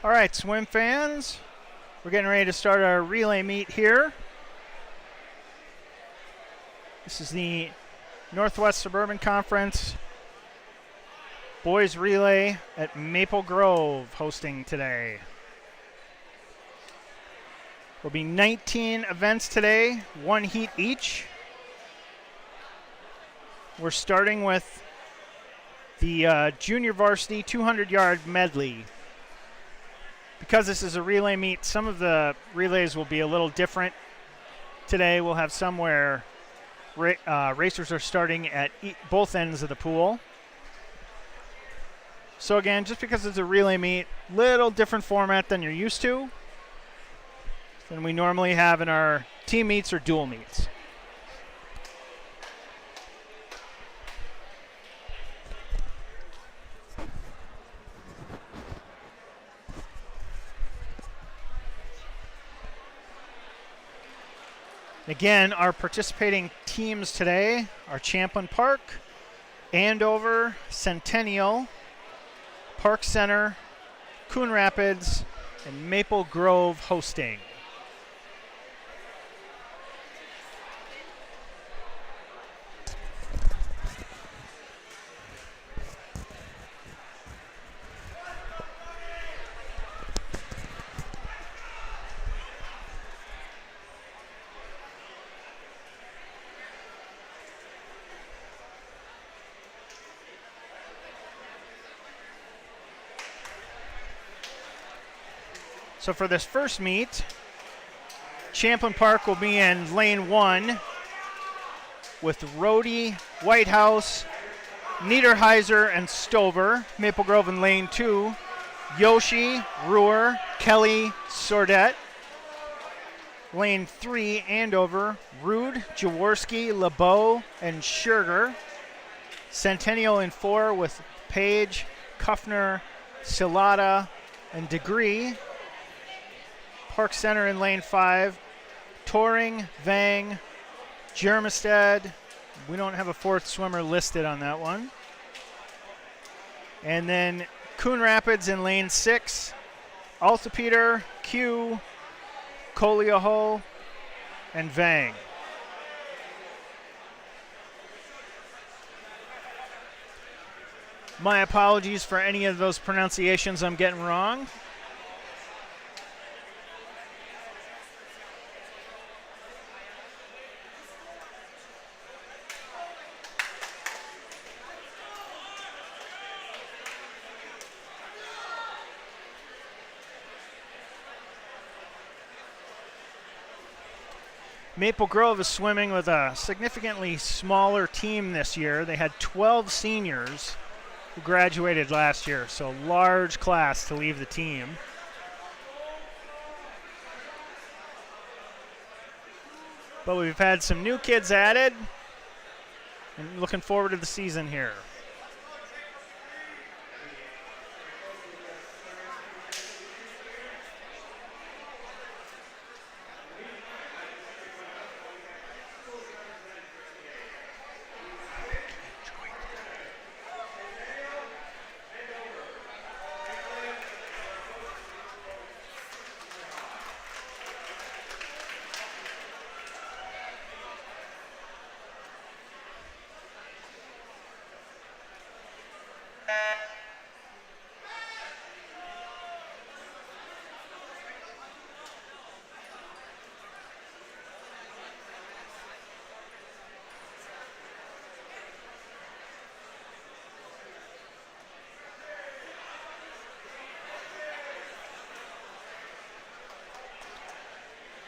All right, swim fans, we're getting ready to start our relay meet here. This is the Northwest Suburban Conference Boys Relay at Maple Grove hosting today. There'll be 19 events today, one heat each. We're starting with the junior varsity 200-yard medley. Because this is a relay meet, some of the relays will be a little different. Today we'll have some where racers are starting at both ends of the pool. So again, just because it's a relay meet, little different format than you're used to than we normally have in our team meets or dual meets. Again, our participating teams today are Champlin Park, Andover, Centennial, Park Center, Coon Rapids, and Maple Grove hosting. So for this first meet, Champlin Park will be in lane 1 with Rhodey, Whitehouse, Niederheiser, and Stover. Maple Grove in lane 2, Yoshi, Ruhr, Kelly, Sordet. Lane 3, Andover, Rude, Jaworski, LeBeau, and Scherger. Centennial in 4 with Page, Kuffner, Silata, and Degree. Park Center in lane 5, Toring, Vang, Jermestead. We don't have a fourth swimmer listed on that one. And then Coon Rapids in lane 6, Altapeter, Q, Colioho, and Vang. My apologies for any of those pronunciations I'm getting wrong. Maple Grove is swimming with a significantly smaller team this year. They had 12 seniors who graduated last year, so large class to leave the team. But we've had some new kids added, and looking forward to the season here.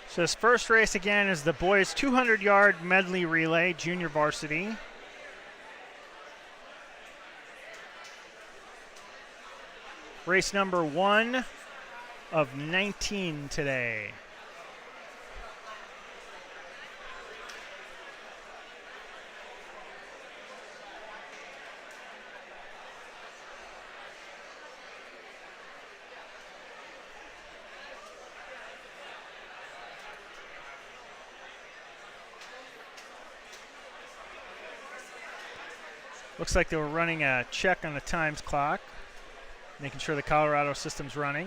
So this first race again is the boys 200-yard medley relay, junior varsity. Race number 1 of 19 today. Looks like they were running a check on the times clock, making sure the Colorado system's running.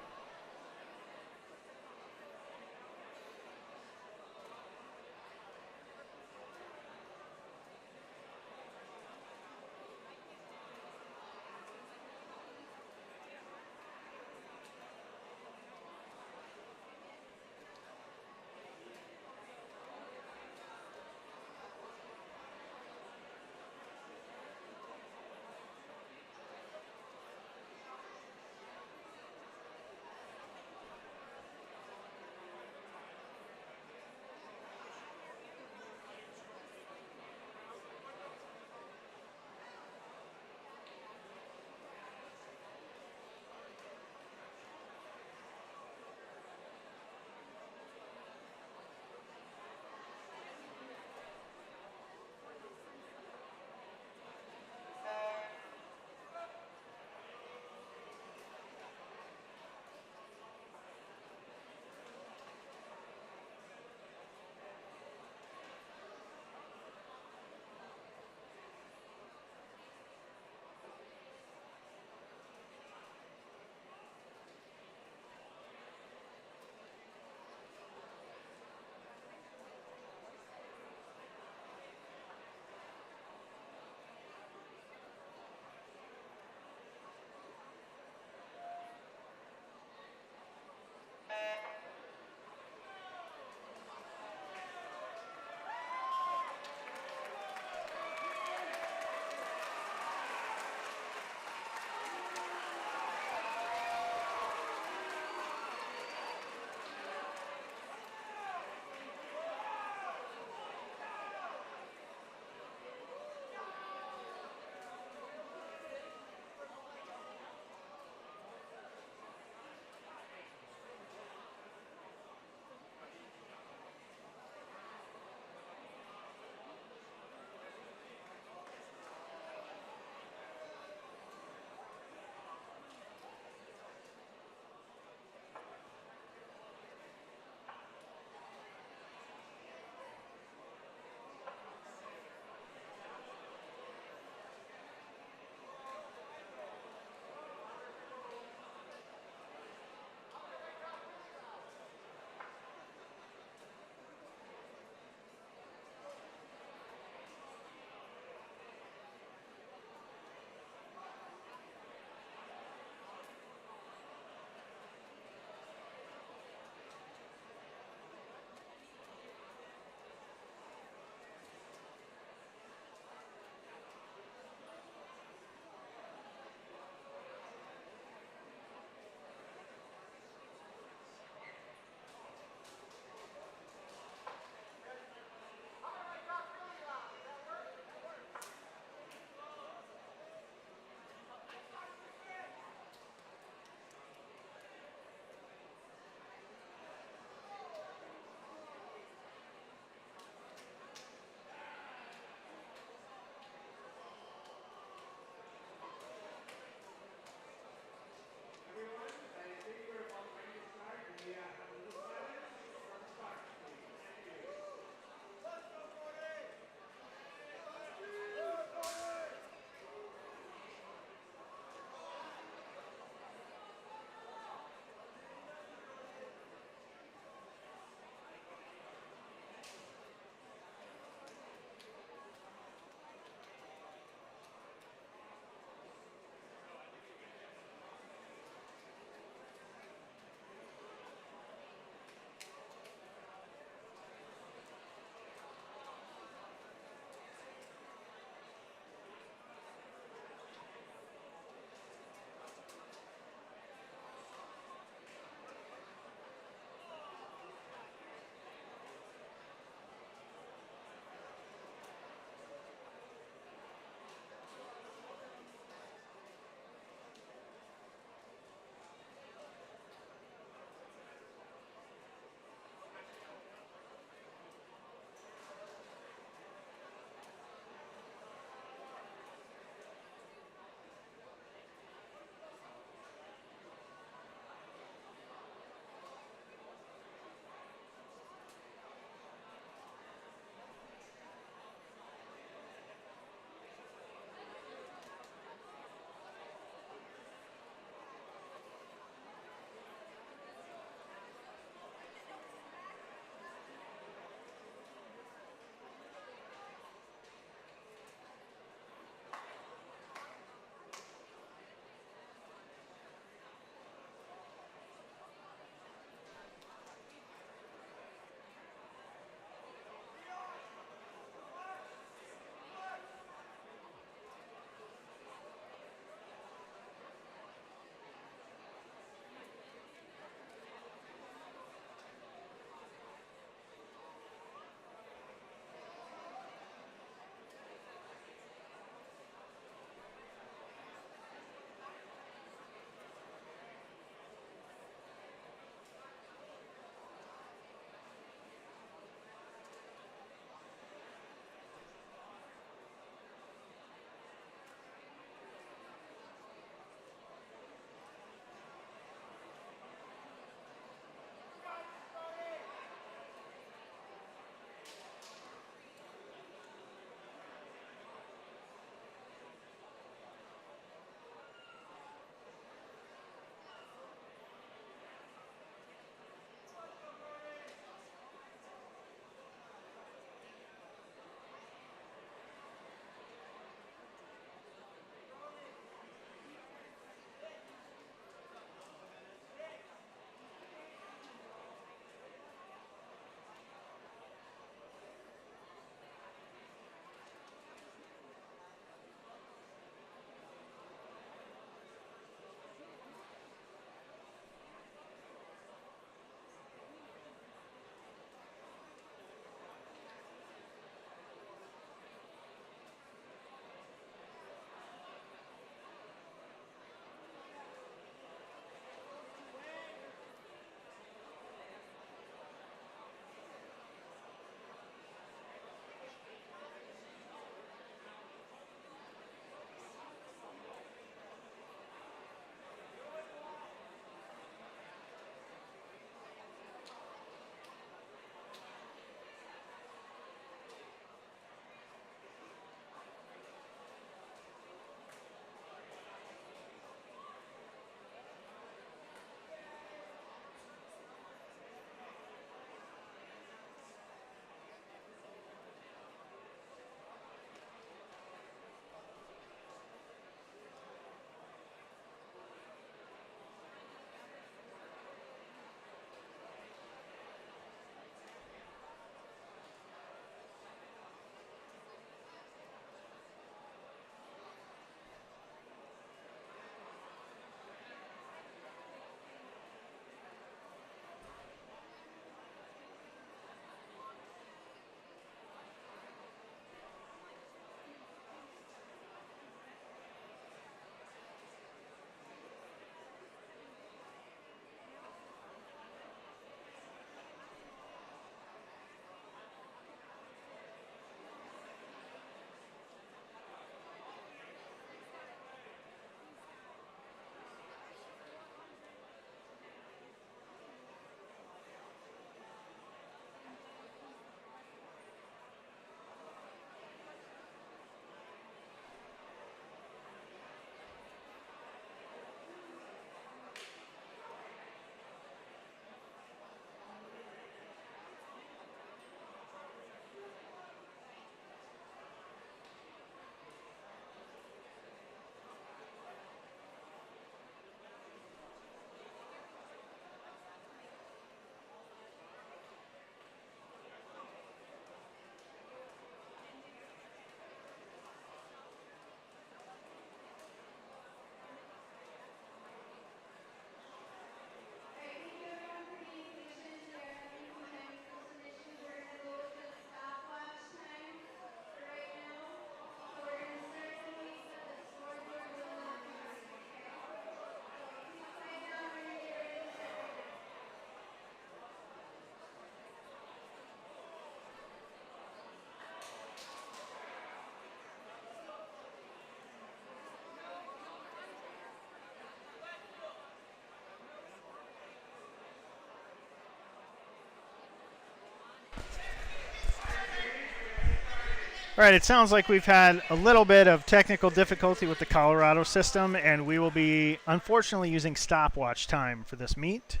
All right, it sounds like we've had a little bit of technical difficulty with the Colorado system, and we will be, unfortunately, using stopwatch time for this meet.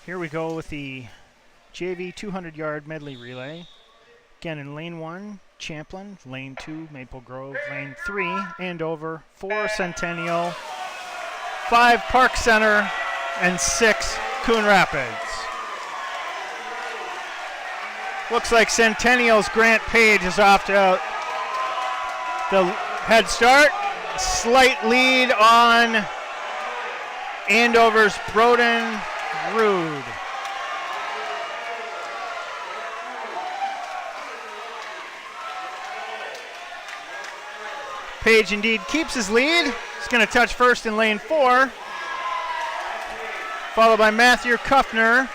Here we go with the JV 200-yard medley relay. Again, in lane 1, Champlin. Lane 2, Maple Grove. Lane 3, Andover. 4, Centennial. 5, Park Center. And 6, Coon Rapids. Looks like Centennial's Grant Page is off to the head start. Slight lead on Andover's Broden Rude. Page indeed keeps his lead. He's going to touch first in lane 4, followed by Matthew Kuffner.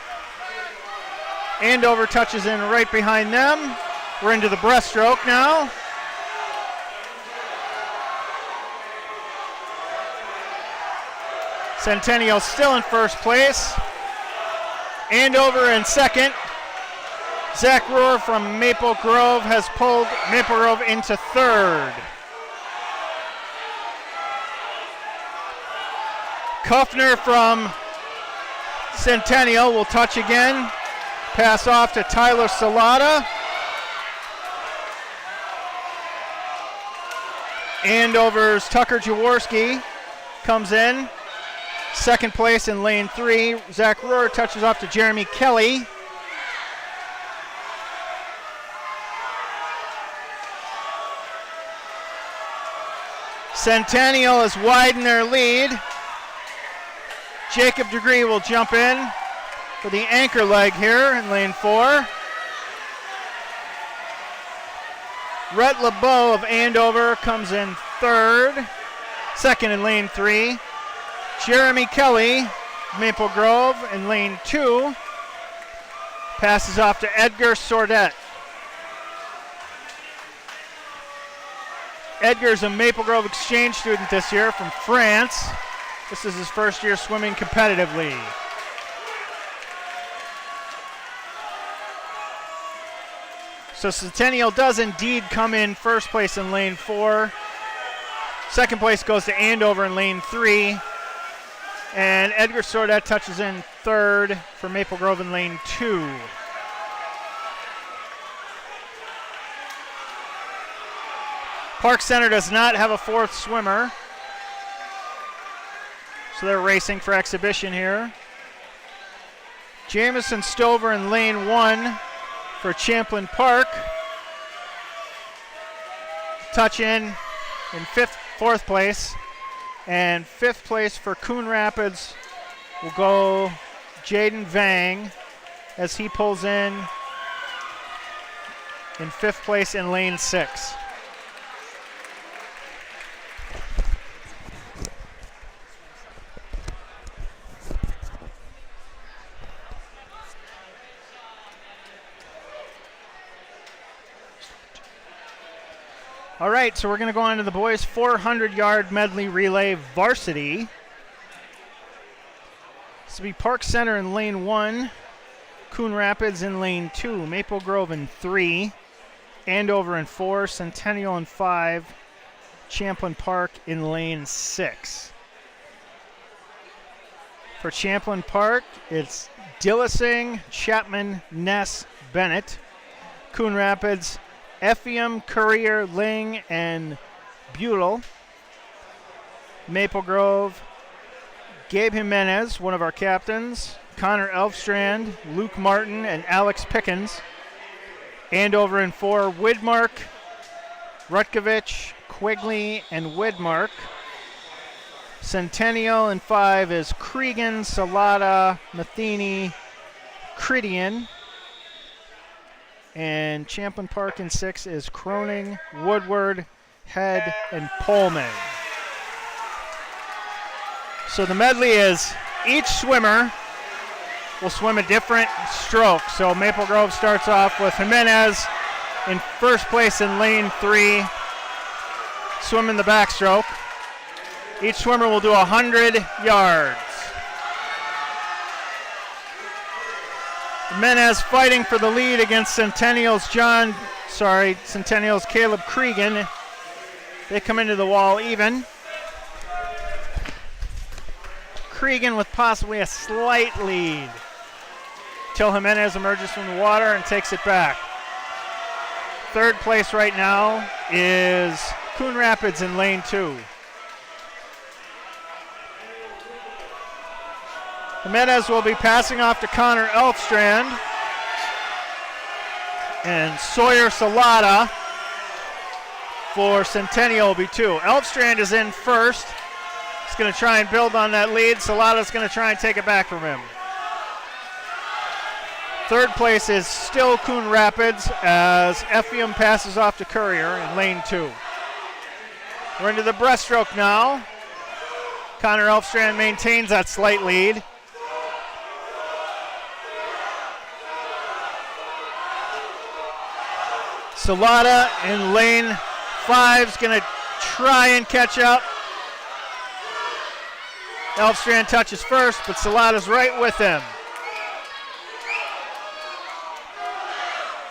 Andover touches in right behind them. We're into the breaststroke now. Centennial still in first place. Andover in second. Zach Rohr from Maple Grove has pulled Maple Grove into third. Kuffner from Centennial will touch again. Pass off to Tyler Salata. Andover's Tucker Jaworski comes in. Second place in lane 3. Zach Rohr touches off to Jeremy Kelly. Centennial has widened their lead. Jacob Degree will jump in for the anchor leg here in lane 4. Rhett LeBeau of Andover comes in third. Second in lane 3. Jeremy Kelly, Maple Grove, in lane 2. Passes off to Edgar Sordet. Edgar's a Maple Grove exchange student this year from France. This is his first year swimming competitively. So Centennial does indeed come in first place in lane 4. Second place goes to Andover in lane 3. And Edgar Sordet touches in third for Maple Grove in lane 2. Park Center does not have a fourth swimmer, so they're racing for exhibition here. Jamison Stover in lane 1 for Champlin Park. Touch in fourth place. And fifth place for Coon Rapids will go Jaden Vang as he pulls in fifth place in lane 6. All right, so we're going to go on to the boys' 400-yard medley relay varsity. This will be Park Center in lane 1, Coon Rapids in lane 2, Maple Grove in 3, Andover in 4, Centennial in 5, Champlin Park in lane 6. For Champlin Park, it's Dillising, Chapman, Ness, Bennett. Coon Rapids, Effiam, Courier, Ling, and Buell. Maple Grove, Gabe Jimenez, one of our captains, Connor Elfstrand, Luke Martin, and Alex Pickens. Andover in 4, Widmark, Rutkovich, Quigley, and Widmark. Centennial in 5 is Cregan, Salata, Matheny, Cridian. And Champlin Park in 6 is Croning, Woodward, Head, and Pullman. So the medley is each swimmer will swim a different stroke. So Maple Grove starts off with Jimenez in first place in lane 3, swimming the backstroke. Each swimmer will do 100 yards. Menez fighting for the lead against Centennial's Caleb Cregan. They come into the wall even. Cregan with possibly a slight lead till Jimenez emerges from the water and takes it back. Third place right now is Coon Rapids in lane 2. Jimenez will be passing off to Connor Elfstrand and Sawyer Salata for Centennial will be 2. Elfstrand is in first. He's going to try and build on that lead. Salata's going to try and take it back from him. Third place is still Coon Rapids as Effium passes off to Courier in lane 2. We're into the breaststroke now. Connor Elfstrand maintains that slight lead. Salata in lane 5 is going to try and catch up. Elfstrand touches first, but Salata's right with him.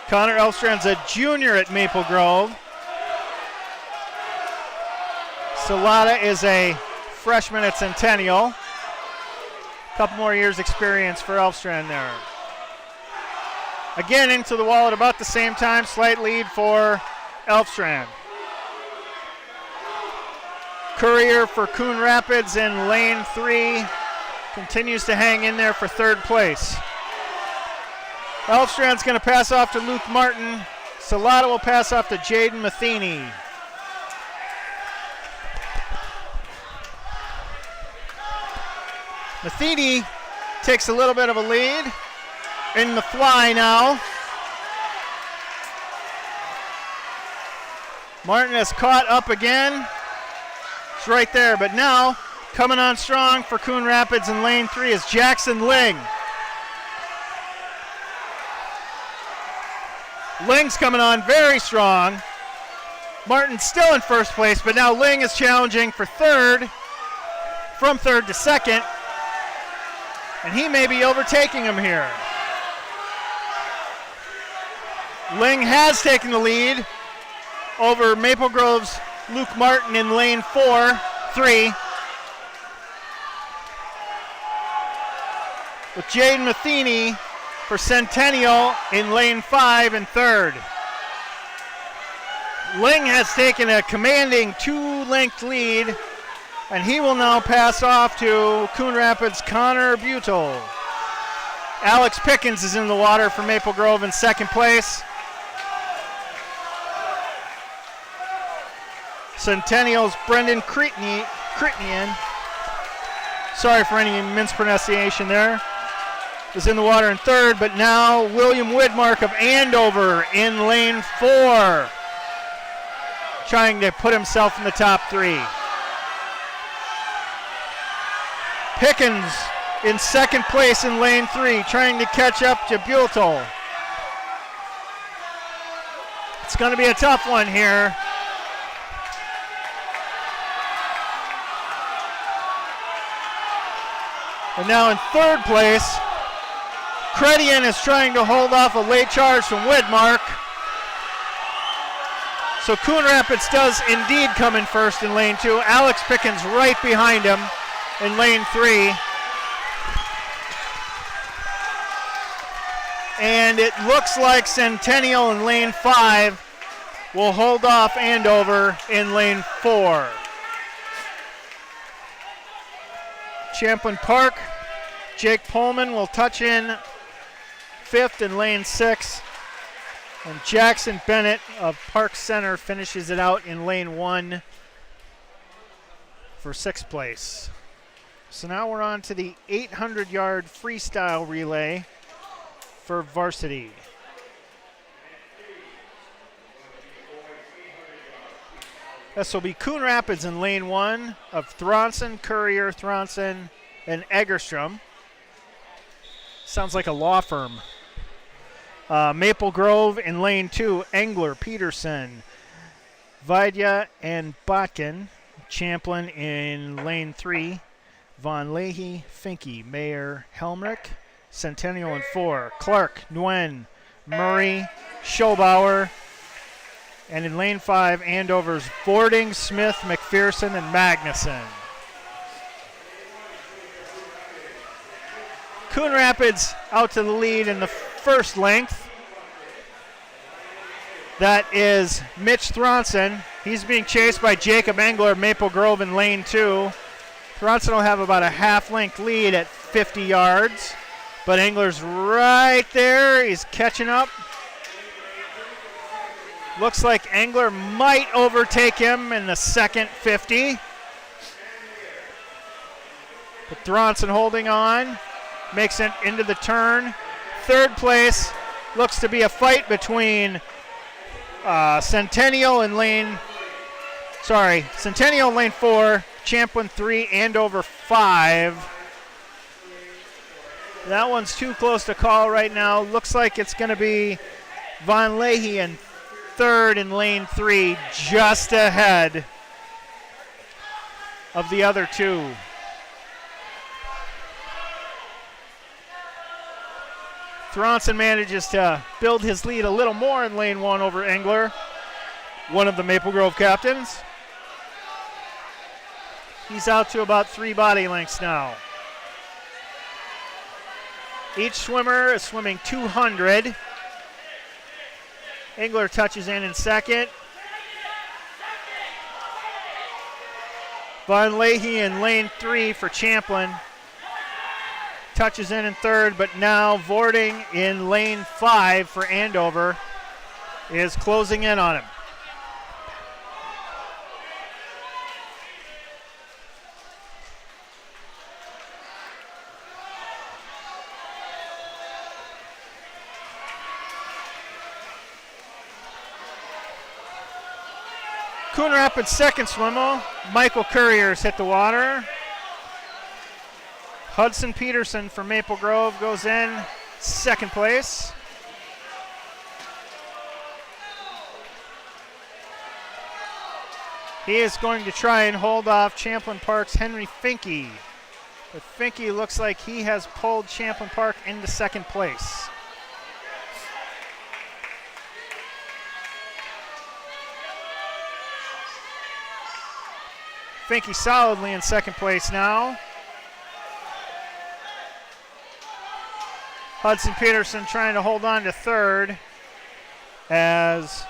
Connor Elfstrand's a junior at Maple Grove. Salata is a freshman at Centennial. A couple more years experience for Elfstrand there. Again into the wall at about the same time, slight lead for Elfstrand. Courier for Coon Rapids in lane 3 continues to hang in there for third place. Elfstrand's going to pass off to Luke Martin. Salata will pass off to Jaden Matheny. Matheny takes a little bit of a lead in the fly now. Martin has caught up again. It's right there, but now coming on strong for Coon Rapids in lane 3 is Jackson Ling. Ling's coming on very strong. Martin's still in first place, but now Ling is challenging for third, from third to second, and he may be overtaking him here. Ling has taken the lead over Maple Grove's Luke Martin in lane 3. With Jaden Matheny for Centennial in lane 5 and third. Ling has taken a commanding 2-length lead, and he will now pass off to Coon Rapids' Connor Butel. Alex Pickens is in the water for Maple Grove in second place. Centennial's Brendan Critnian, sorry for any mispronunciation there, is in the water in third, but now William Widmark of Andover in lane 4, trying to put himself in the top 3. Pickens in second place in lane 3, trying to catch up to Butel. It's going to be a tough one here. And now in third place, Credian is trying to hold off a late charge from Widmark. So Coon Rapids does indeed come in first in lane 2. Alex Pickens right behind him in lane 3. And it looks like Centennial in lane 5 will hold off Andover in lane 4. Champlin Park, Jake Pullman will touch in 5th in lane 6. And Jackson Bennett of Park Center finishes it out in lane 1 for 6th place. So now we're on to the 800-yard freestyle relay for Varsity. This will be Coon Rapids in lane 1 of Thronson, Courier, Thronson, and Egerstrom. Sounds like a law firm. Maple Grove in lane 2, Engler, Peterson, Vidya, and Botkin. Champlin in lane 3, Von Leahy, Finke, Mayer, Helmrich. Centennial in 4, Clark, Nguyen, Murray, Schobauer. And in lane 5, Andover's Fording, Smith, McPherson, and Magnuson. Coon Rapids out to the lead in the first length. That is Mitch Thronson. He's being chased by Jacob Engler, Maple Grove in lane 2. Thronson will have about a half-length lead at 50 yards. But Engler's right there. He's catching up. Looks like Engler might overtake him in the second 50. But Thronson holding on. Makes it into the turn. Third place looks to be a fight between Centennial in lane 4, Champlin 3, Andover 5. That one's too close to call right now. Looks like it's going to be Von Leahy in third in lane 3, just ahead of the other two. Thronson manages to build his lead a little more in lane 1 over Engler, one of the Maple Grove captains. He's out to about 3 body lengths now. Each swimmer is swimming 200. Engler touches in second. Von Leahy in lane 3 for Champlin. Touches in third, but now Vording in lane 5 for Andover is closing in on him. Coon Rapids' second swimmer, Michael Courier's hit the water. Hudson Peterson from Maple Grove goes in second place. He is going to try and hold off Champlin Park's Henry Finke. But Finke looks like he has pulled Champlin Park into second place. Finke solidly in second place now. Hudson Peterson trying to hold on to third as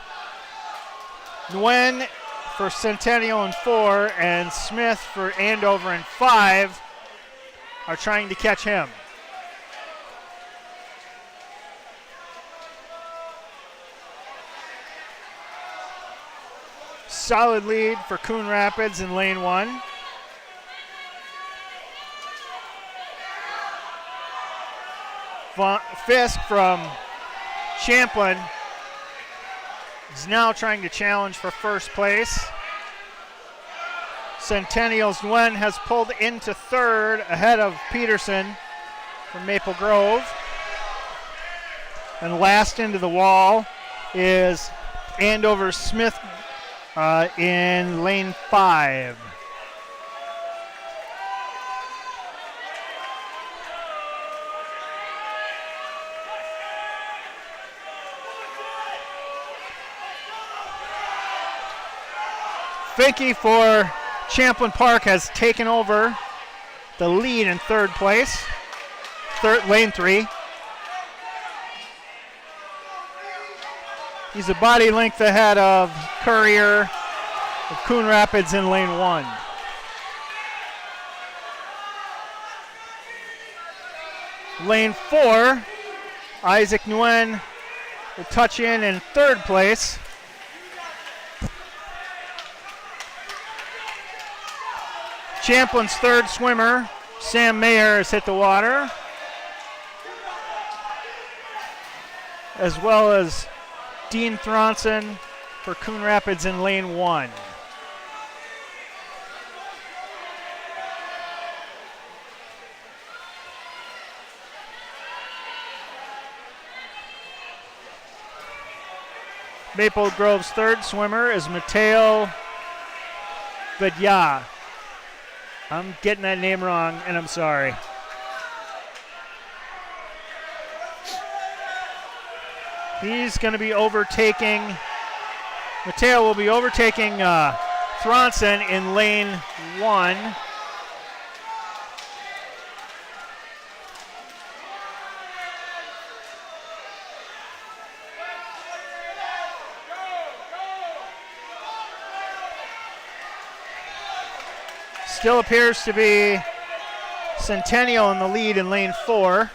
Nguyen for Centennial in 4 and Smith for Andover in 5 are trying to catch him. Solid lead for Coon Rapids in lane 1. Fisk from Champlin is now trying to challenge for first place. Centennial's Nguyen has pulled into third ahead of Peterson from Maple Grove. And last into the wall is Andover Smith in lane 5. Finke for Champlin Park has taken over the lead in third place, lane 3. He's a body length ahead of Courier of Coon Rapids in lane 1. Lane 4, Isaac Nguyen will touch in third place. Champlin's third swimmer, Sam Mayer, has hit the water, as well as Dean Thronson for Coon Rapids in lane 1. Maple Grove's third swimmer is Mateo Vidya. I'm getting that name wrong, and I'm sorry. He's going to be overtaking, Mateo will be overtaking Thronson in lane 1. Still appears to be Centennial in the lead in lane 4.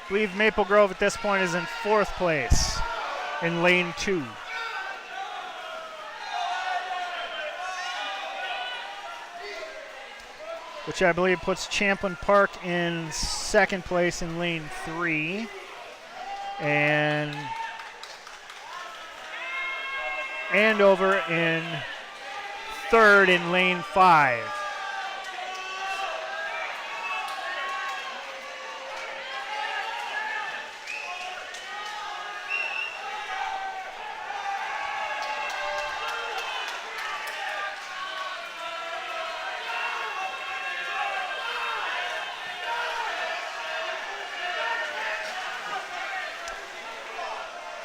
I believe Maple Grove at this point is in 4th place in lane 2. Which I believe puts Champlin Park in 2nd place in lane 3. And Andover in 3rd in lane 5.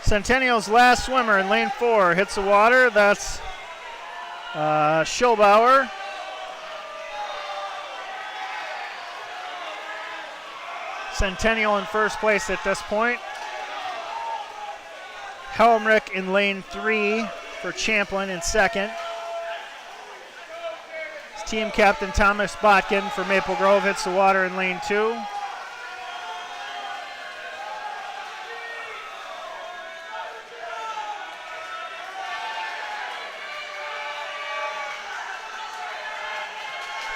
Centennial's last swimmer in lane 4 hits the water. That's Schulbauer. Centennial in 1st place at this point. Helmrich in lane 3 for Champlin in 2nd. Team captain Thomas Botkin for Maple Grove hits the water in lane 2.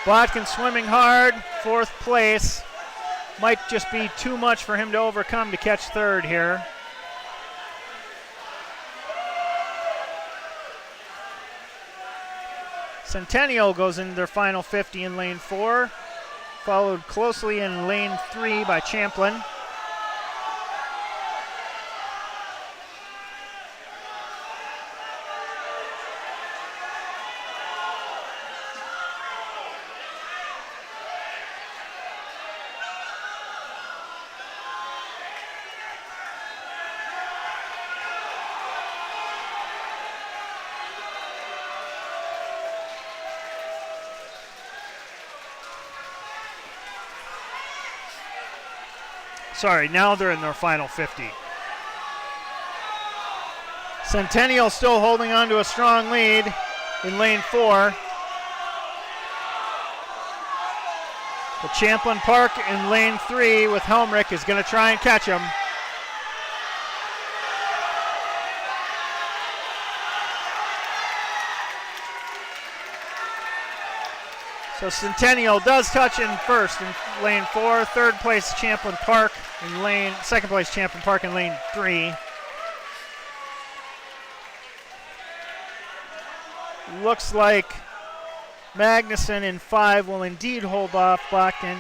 Botkin swimming hard, 4th place. Might just be too much for him to overcome to catch 3rd here. Centennial goes into their final 50 in lane 4, followed closely in lane 3 by Champlin. Sorry, now they're in their final 50. Centennial still holding on to a strong lead in lane 4. But Champlin Park in lane 3 with Helmrich is going to try and catch him. So Centennial does touch in 1st in lane 4. 3rd place Champlin Park in lane, 2nd place Champlin Park in lane 3. Looks like Magnuson in 5 will indeed hold off Botkin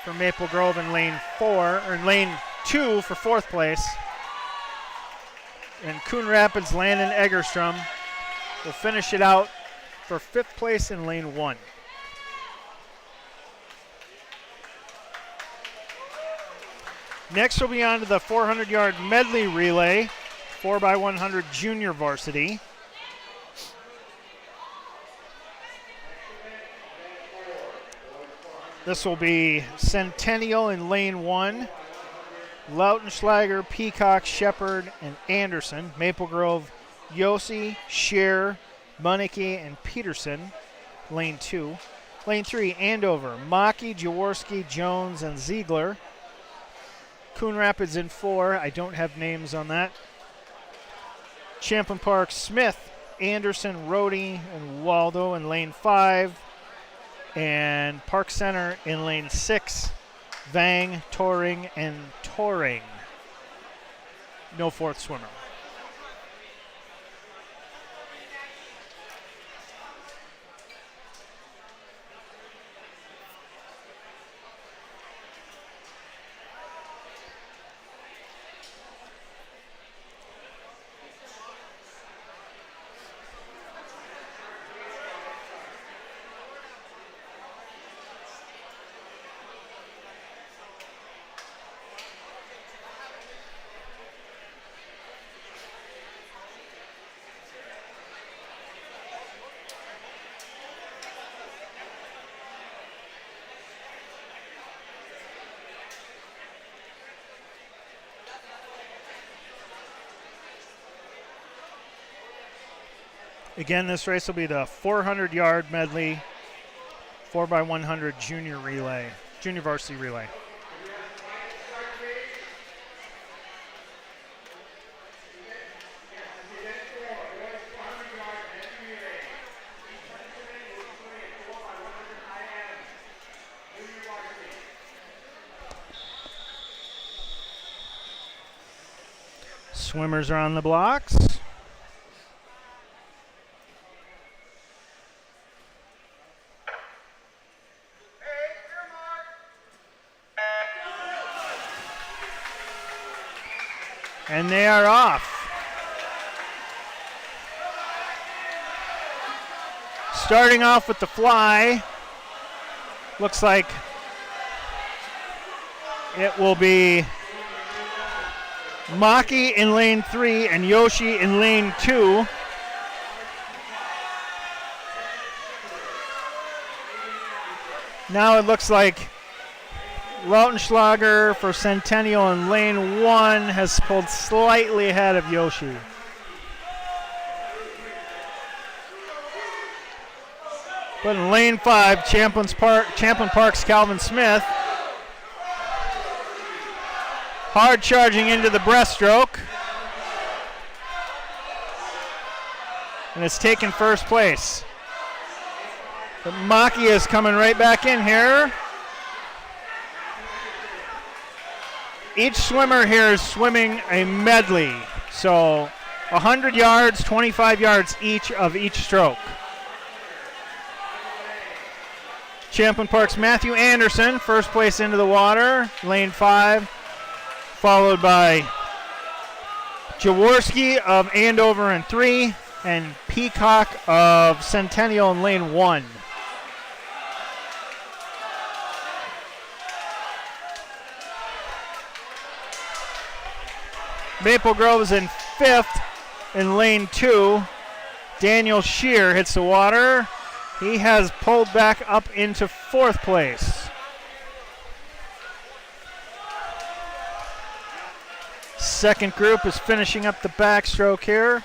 for Maple Grove in lane 4, or in lane 2 for 4th place. And Coon Rapids Landon Egerstrom will finish it out for 5th place in lane 1. Next we'll be on to the 400-yard medley relay, 4x100 junior varsity. This will be Centennial in lane 1, Lautenschlager, Peacock, Shepherd, and Anderson. Maple Grove, Yossi, Scheer, Munike, and Peterson, lane 2. Lane 3, Andover, Maki, Jaworski, Jones, and Ziegler. Coon Rapids in 4. I don't have names on that. Champlin Park, Smith, Anderson, Rhodey, and Waldo in lane 5. And Park Center in lane 6. Vang, Toring, and Toring. no fourth swimmer. Again, this race will be the 400-yard medley, 4x100 junior relay, junior varsity relay. Swimmers are on the blocks. And they are off. Starting off with the fly. Looks like it will be Maki in lane 3 and Yoshi in lane 2. Now it looks like Lautenschlager for Centennial in lane 1 has pulled slightly ahead of Yoshi. But in lane 5, Champlin Park's Calvin Smith. Hard charging into the breaststroke. And it's taken first place. But Maki is coming right back in here. Each swimmer here is swimming a medley. So 100 yards, 25 yards each of each stroke. Champlin Park's Matthew Anderson, first place into the water, lane 5, followed by Jaworski of Andover in 3, and Peacock of Centennial in lane 1. Maple Grove is in 5th in lane 2. Daniel Shear hits the water. He has pulled back up into 4th place. Second group is finishing up the backstroke here.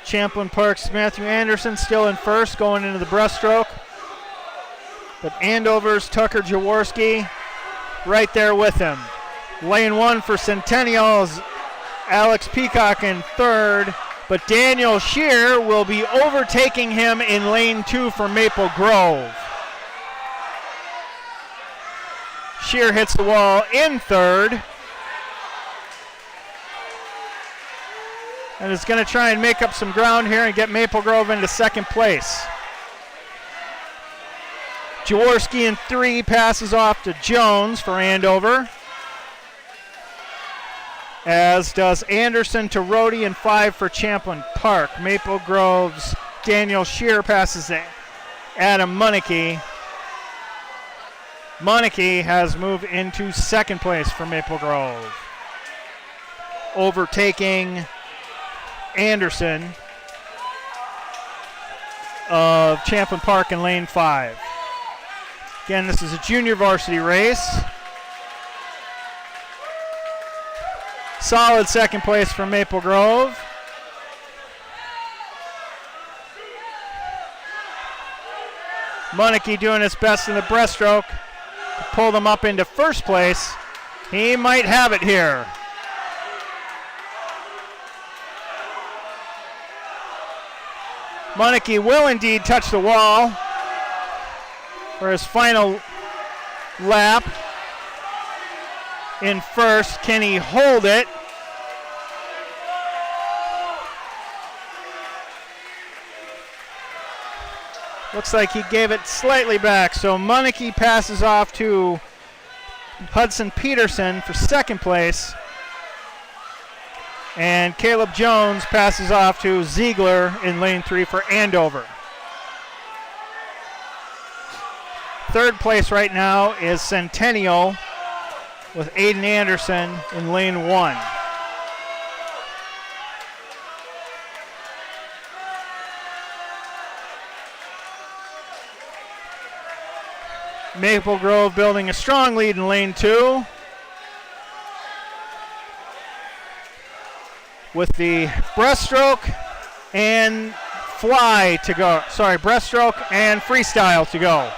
Champlin Park's Matthew Anderson still in first, going into the breaststroke. But Andover's Tucker Jaworski right there with him. Lane 1 for Centennial's Alex Peacock in 3rd, but Daniel Shear will be overtaking him in lane 2 for Maple Grove. Shear hits the wall in 3rd. And is going to try and make up some ground here and get Maple Grove into 2nd place. Jaworski in 3 passes off to Jones for Andover. As does Anderson to Rhodey in 5 for Champlin Park. Maple Grove's Daniel Shear passes to Adam Moneke. Moneke has moved into 2nd place for Maple Grove, overtaking Anderson of Champlin Park in lane 5. Again, this is a junior varsity race. Solid 2nd place for Maple Grove. Moneke doing his best in the breaststroke to pull them up into 1st place. He might have it here. Moneke will indeed touch the wall for his final lap. In 1st, can he hold it? Looks like he gave it slightly back. So Munike passes off to Hudson Peterson for second place. And Caleb Jones passes off to Ziegler in lane 3 for Andover. Third place right now is Centennial with Aiden Anderson in lane 1. Maple Grove building a strong lead in lane 2 with the breaststroke and breaststroke and freestyle to go.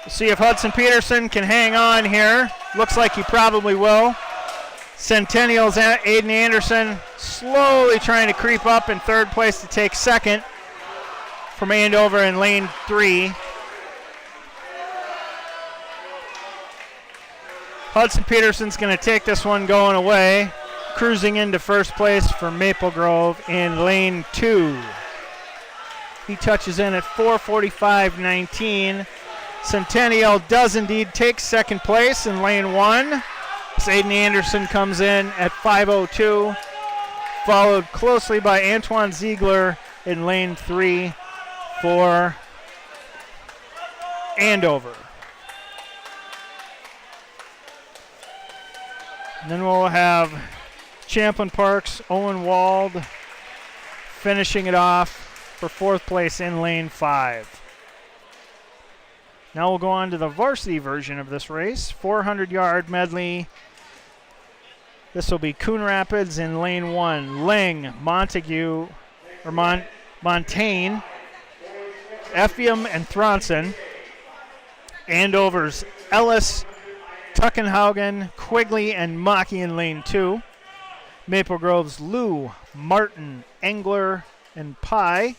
We'll see if Hudson Peterson can hang on here. Looks like he probably will. Centennial's Aiden Anderson slowly trying to creep up in third place to take second from Andover in lane 3. Hudson Peterson's going to take this one going away, cruising into first place for Maple Grove in lane 2. He touches in at 4:45.19. Centennial does indeed take second place in lane 1. As Aiden Anderson comes in at 5:02, followed closely by Antoine Ziegler in lane 3 for Andover. And then we'll have Champlin Park's Owen Wald finishing it off for fourth place in lane 5. Now we'll go on to the varsity version of this race, 400-yard medley. This will be Coon Rapids in lane 1, Ling, Montague, or Montaigne, Effiam and Thronson. Andover's Ellis, Tuckenhaugen, Quigley, and Maki in lane 2. Maple Grove's Lou, Martin, Engler, and Pye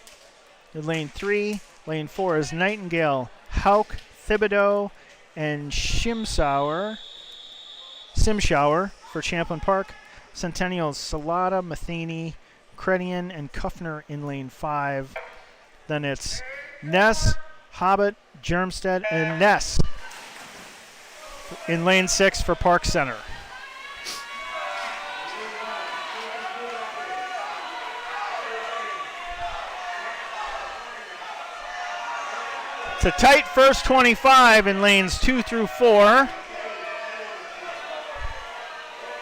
in lane 3. Lane 4 is Nightingale, Hauk, Thibodeau, and Simschauer for Champlin Park. Centennial's Salata, Matheny, Credian, and Kuffner in lane 5. Then it's Ness, Hobbit, Germstead, and Ness in lane 6 for Park Center. It's a tight first 25 in lanes 2 through 4.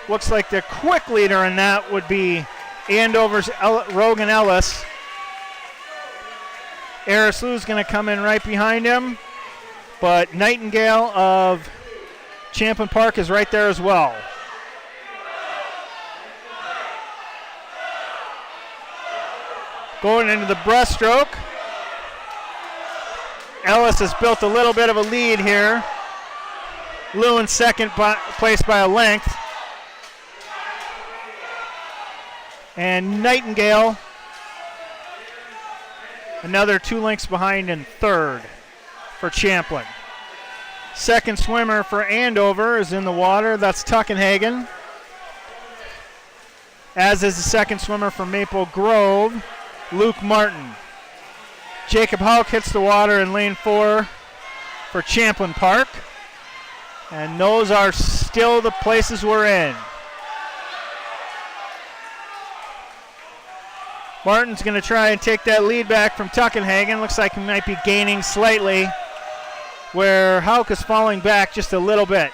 Looks like the quick leader in that would be Andover's Rogan Ellis. Eris Lou's going to come in right behind him, but Nightingale of Champlin Park is right there as well. Going into the breaststroke. Ellis has built a little bit of a lead here. Lou in second place by a length. And Nightingale, another 2 lengths behind in third for Champlin. Second swimmer for Andover is in the water. That's Tuckenhagen. As is the second swimmer for Maple Grove, Luke Martin. Jacob Hauk hits the water in lane 4 for Champlin Park. And those are still the places we're in. Martin's going to try and take that lead back from Tuckenhagen. Looks like he might be gaining slightly, where Hauk is falling back just a little bit.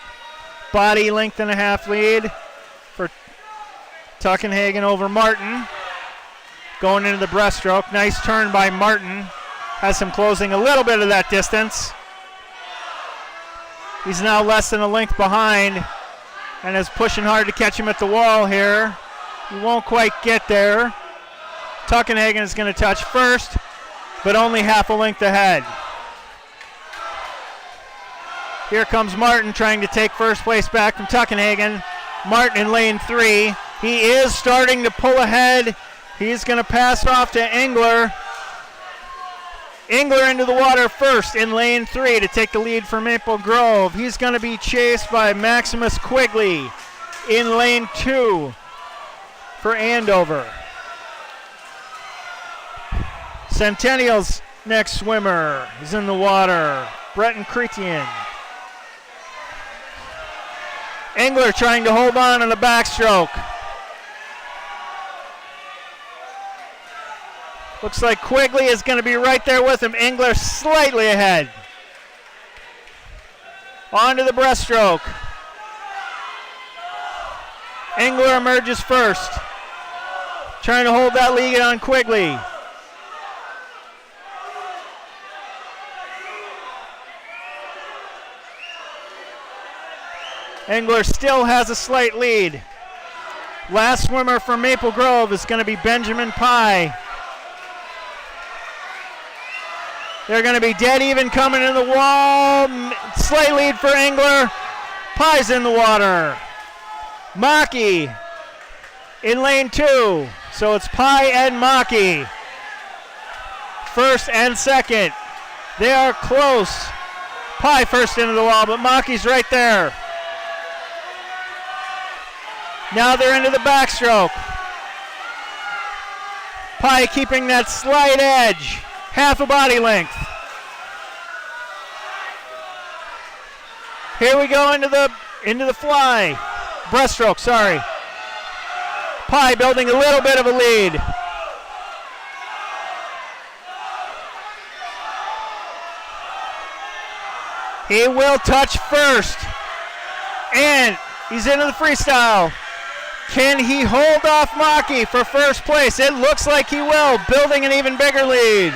Body length and a half lead for Tuckenhagen over Martin. Going into the breaststroke. Nice turn by Martin. Has him closing a little bit of that distance. He's now less than a length behind and is pushing hard to catch him at the wall here. He won't quite get there. Tuckenhagen is going to touch first, but only half a length ahead. Here comes Martin trying to take first place back from Tuckenhagen. Martin in lane 3. He is starting to pull ahead. He's going to pass off to Engler. Engler into the water first in lane 3 to take the lead for Maple Grove. He's going to be chased by Maximus Quigley in lane 2 for Andover. Centennial's next swimmer is in the water. Breton Chrétien. Engler trying to hold on the backstroke. Looks like Quigley is going to be right there with him. Engler slightly ahead. On to the breaststroke. Engler emerges first. Trying to hold that lead on Quigley. Engler still has a slight lead. Last swimmer from Maple Grove is going to be Benjamin Pye. They're going to be dead even coming in the wall. Slight lead for Engler. Pye's in the water. Maki in lane 2. So it's Pye and Maki. First and second. They are close. Pye first into the wall, but Maki's right there. Now they're into the backstroke. Pye keeping that slight edge. Half a body length. Here we go into the fly. Breaststroke, sorry. Pye building a little bit of a lead. He will touch first. And he's into the freestyle. Can he hold off Maki for first place? It looks like he will, building an even bigger lead.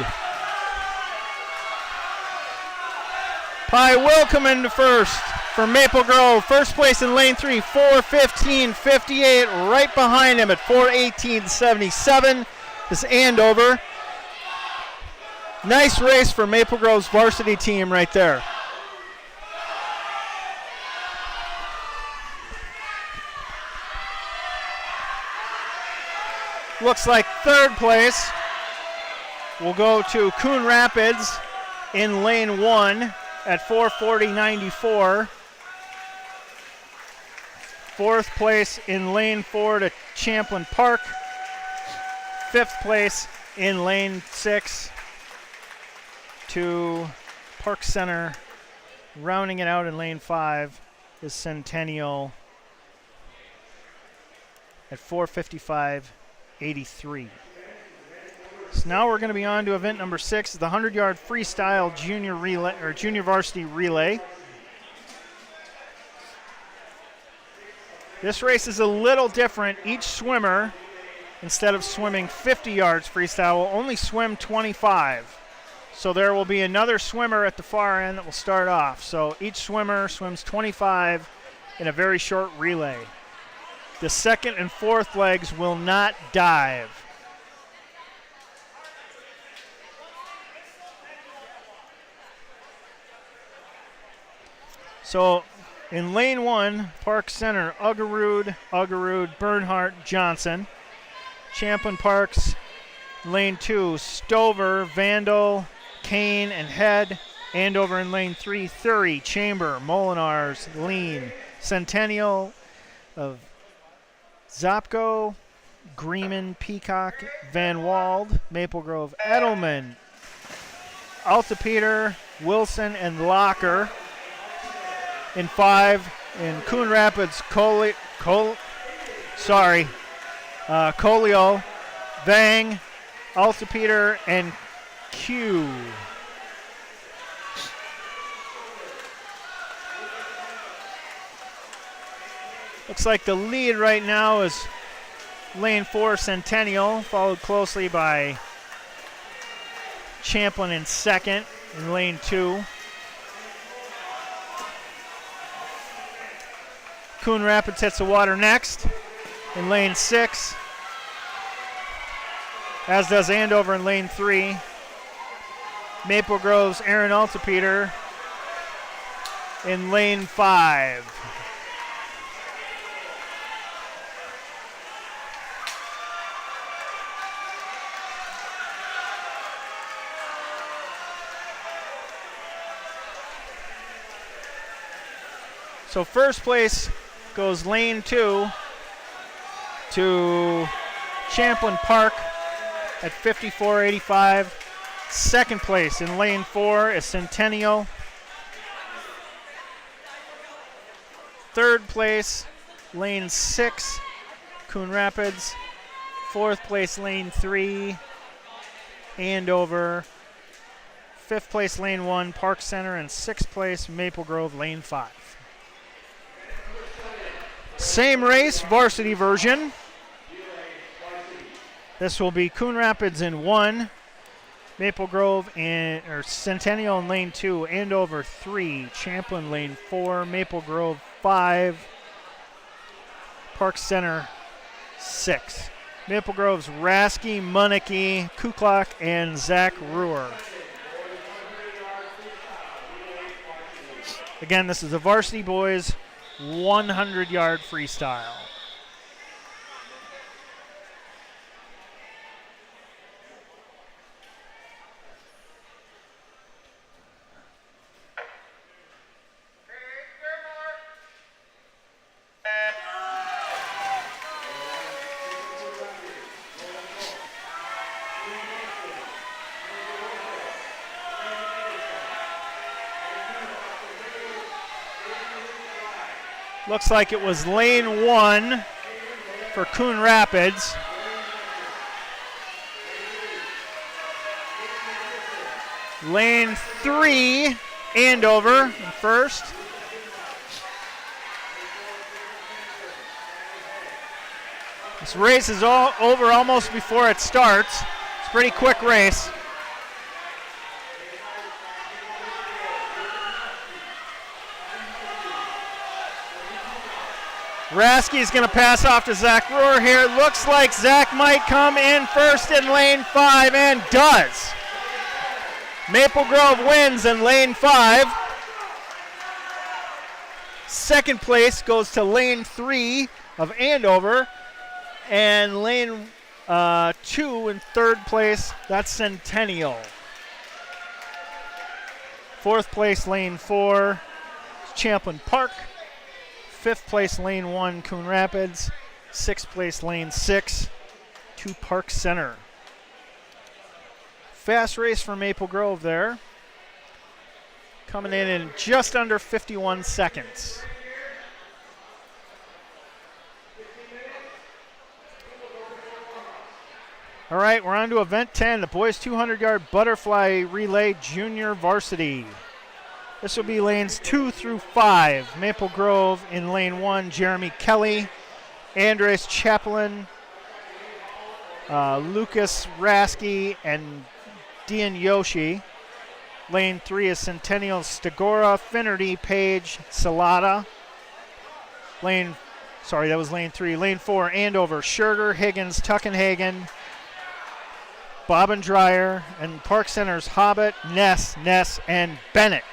Pye will come into first for Maple Grove. First place in lane 3, 4:15.58. Right behind him at 4:18.77 is Andover. Nice race for Maple Grove's varsity team right there. Looks like third place will go to Coon Rapids in lane 1 at 4:40.94. Fourth place in lane 4 to Champlin Park. Fifth place in lane 6 to Park Center. Rounding it out in lane 5 is Centennial at 4:55.83. So now we're going to be on to event number 6, the 100-yard freestyle junior relay or junior varsity relay. This race is a little different. Each swimmer, instead of swimming 50 yards freestyle, will only swim 25. So there will be another swimmer at the far end that will start off. So each swimmer swims 25 in a very short relay. The second and fourth legs will not dive. So in lane 1, Park Center, Uggerud, Bernhardt, Johnson. Champlin Park's lane 2, Stover, Vandal, Kane, and Head. Andover in lane 3, Thury, Chamber, Molinars, Lean. Centennial of Zopko, Greenman, Peacock, Van Wald, Maple Grove, Edelman, Altapeter, Wilson, and Locker. In 5, in Coon Rapids, Colio, Vang, Altapeter, and Q. Looks like the lead right now is lane 4, Centennial, followed closely by Champlin in second in lane 2. Coon Rapids hits the water next in lane 6, as does Andover in lane 3. Maple Grove's Aaron Altapeter in lane 5. So first place goes lane 2 to Champlin Park at 54.85. Second place in lane 4 is Centennial. Third place, lane 6, Coon Rapids. Fourth place, lane 3, Andover. Fifth place, lane 1, Park Center. And sixth place, Maple Grove, lane 5. Same race, varsity version. This will be Coon Rapids in 1, Maple Grove or Centennial in lane 2, Andover 3, Champlin lane 4, Maple Grove 5, Park Center 6. Maple Grove's Rasky, Munnicky, Kuklak, and Zach Ruhr. Again, this is a varsity boys 100-yard freestyle. Looks like it was lane 1 for Coon Rapids. Lane 3, Andover first. This race is all over almost before it starts. It's a pretty quick race. Rasky's going to pass off to Zach Ruhr here. Looks like Zach might come in first in lane 5 and does. Maple Grove wins in lane 5. Second place goes to lane 3 of Andover. And lane 2 in third place, that's Centennial. Fourth place, lane 4, Champlin Park. Fifth place, lane 1, Coon Rapids. Sixth place, lane 6, to Park Center. Fast race for Maple Grove there. Coming in just under 51 seconds. All right, we're on to event 10, the boys 200-yard butterfly relay junior varsity. This will be lanes 2 through 5. Maple Grove in lane 1, Jeremy Kelly, Andres Chaplin, Lucas Rasky, and Dean Yoshi. Lane 3 is Centennial Stigora, Finnerty, Page, Salata. That was lane 3. Lane 4, Andover, Scherger, Higgins, Tuckenhagen, Bobbin-Dreyer, and Park Center's Hobbit, Ness, and Bennett.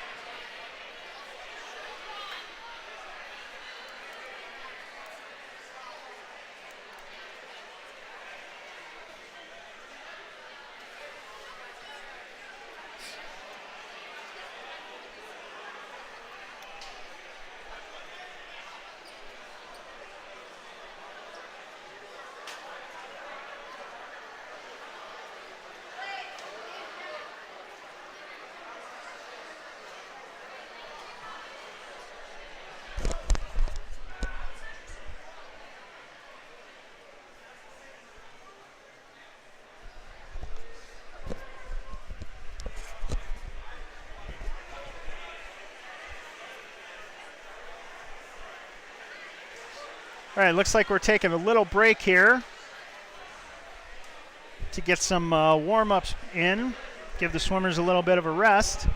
All right, looks like we're taking a little break here to get some warm-ups in, give the swimmers a little bit of a rest.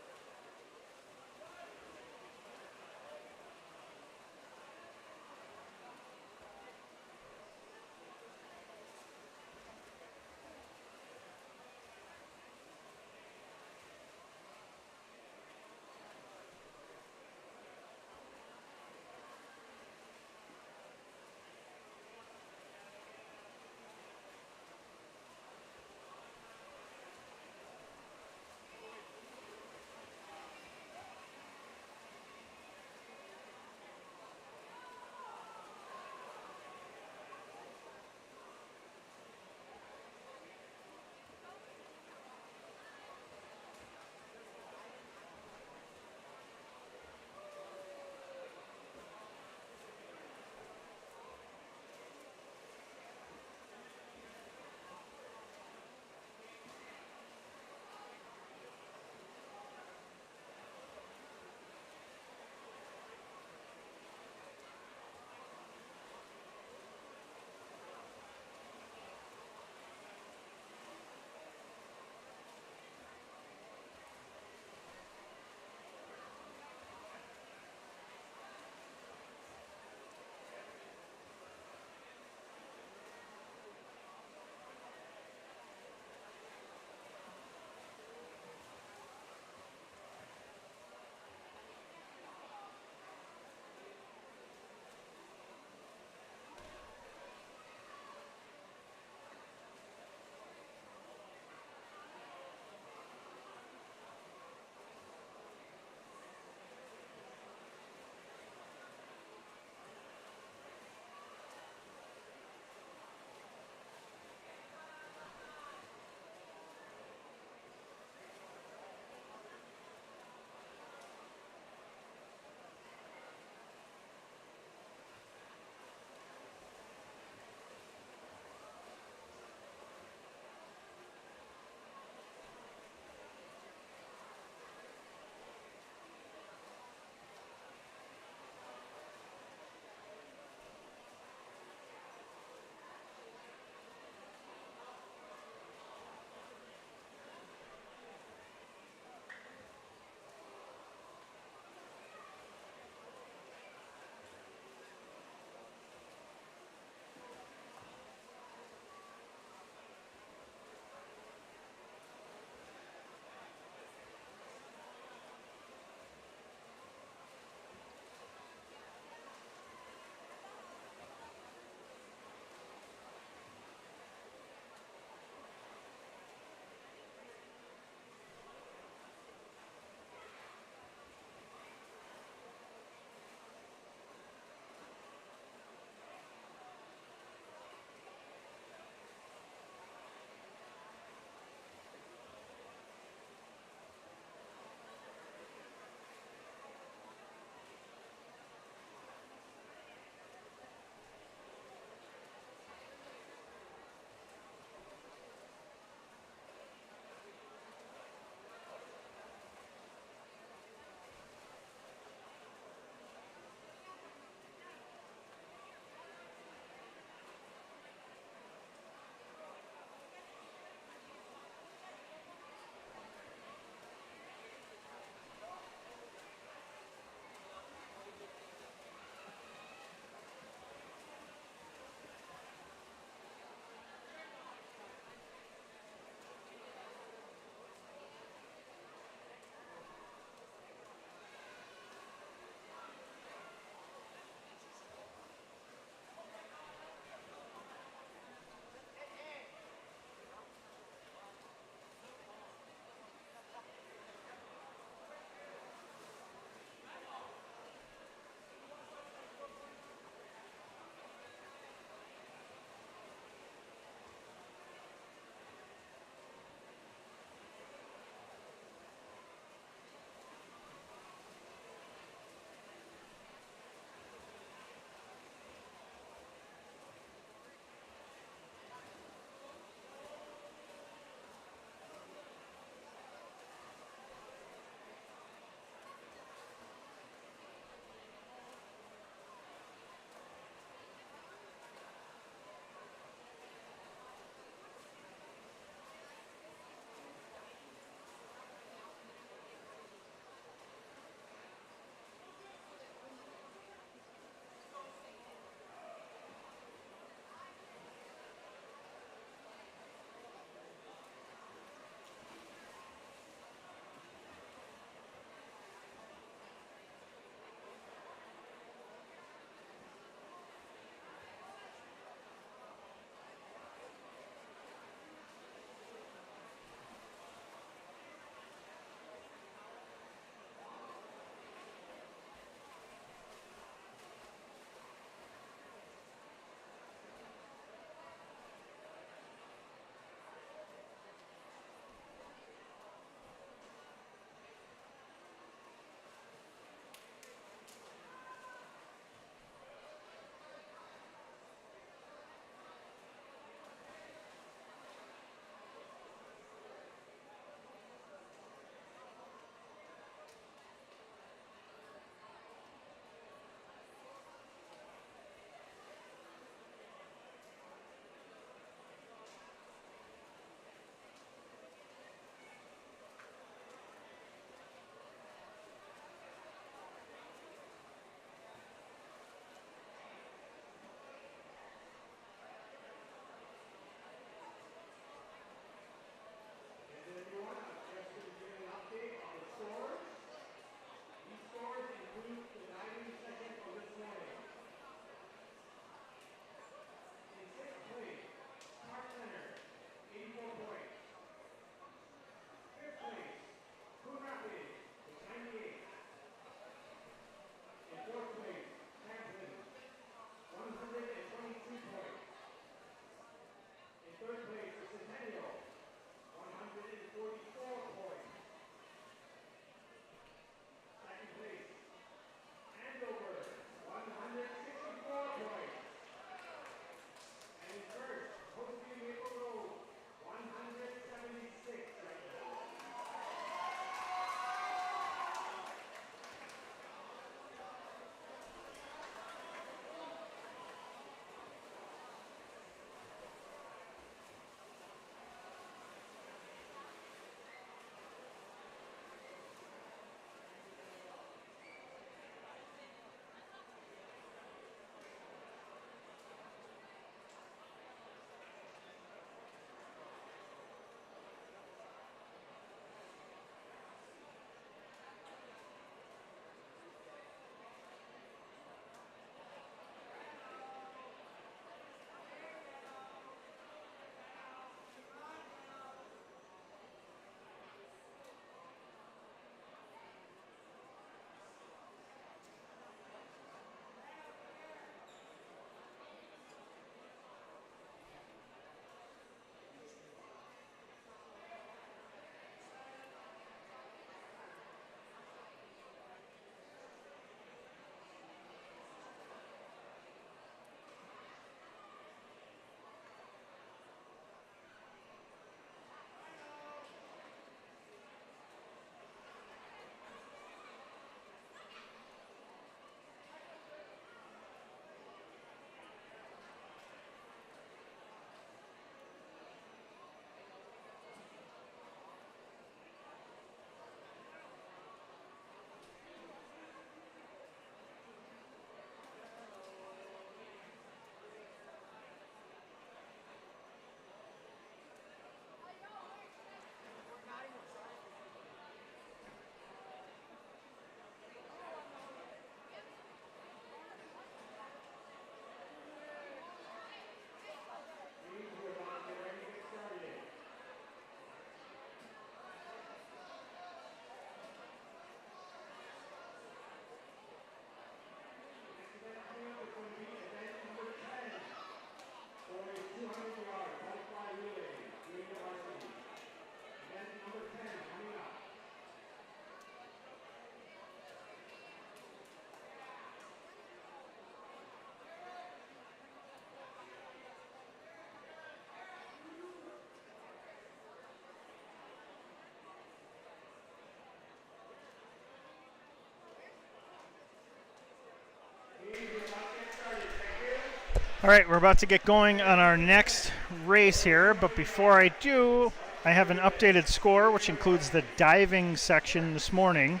All right, we're about to get going on our next race here, but before I do, I have an updated score, which includes the diving section this morning.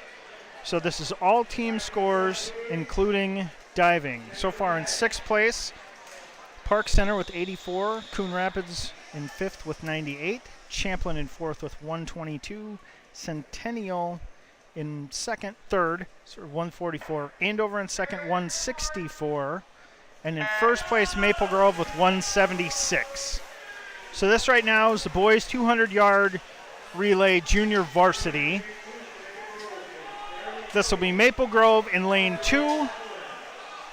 So this is all team scores, including diving. So far in 6th place, Park Center with 84, Coon Rapids in 5th with 98, Champlin in 4th with 122, Centennial in 3rd, so 144, Andover in 2nd, 164, and in 1st place, Maple Grove with 176. So this right now is the boys' 200-yard relay junior varsity. This will be Maple Grove in lane 2,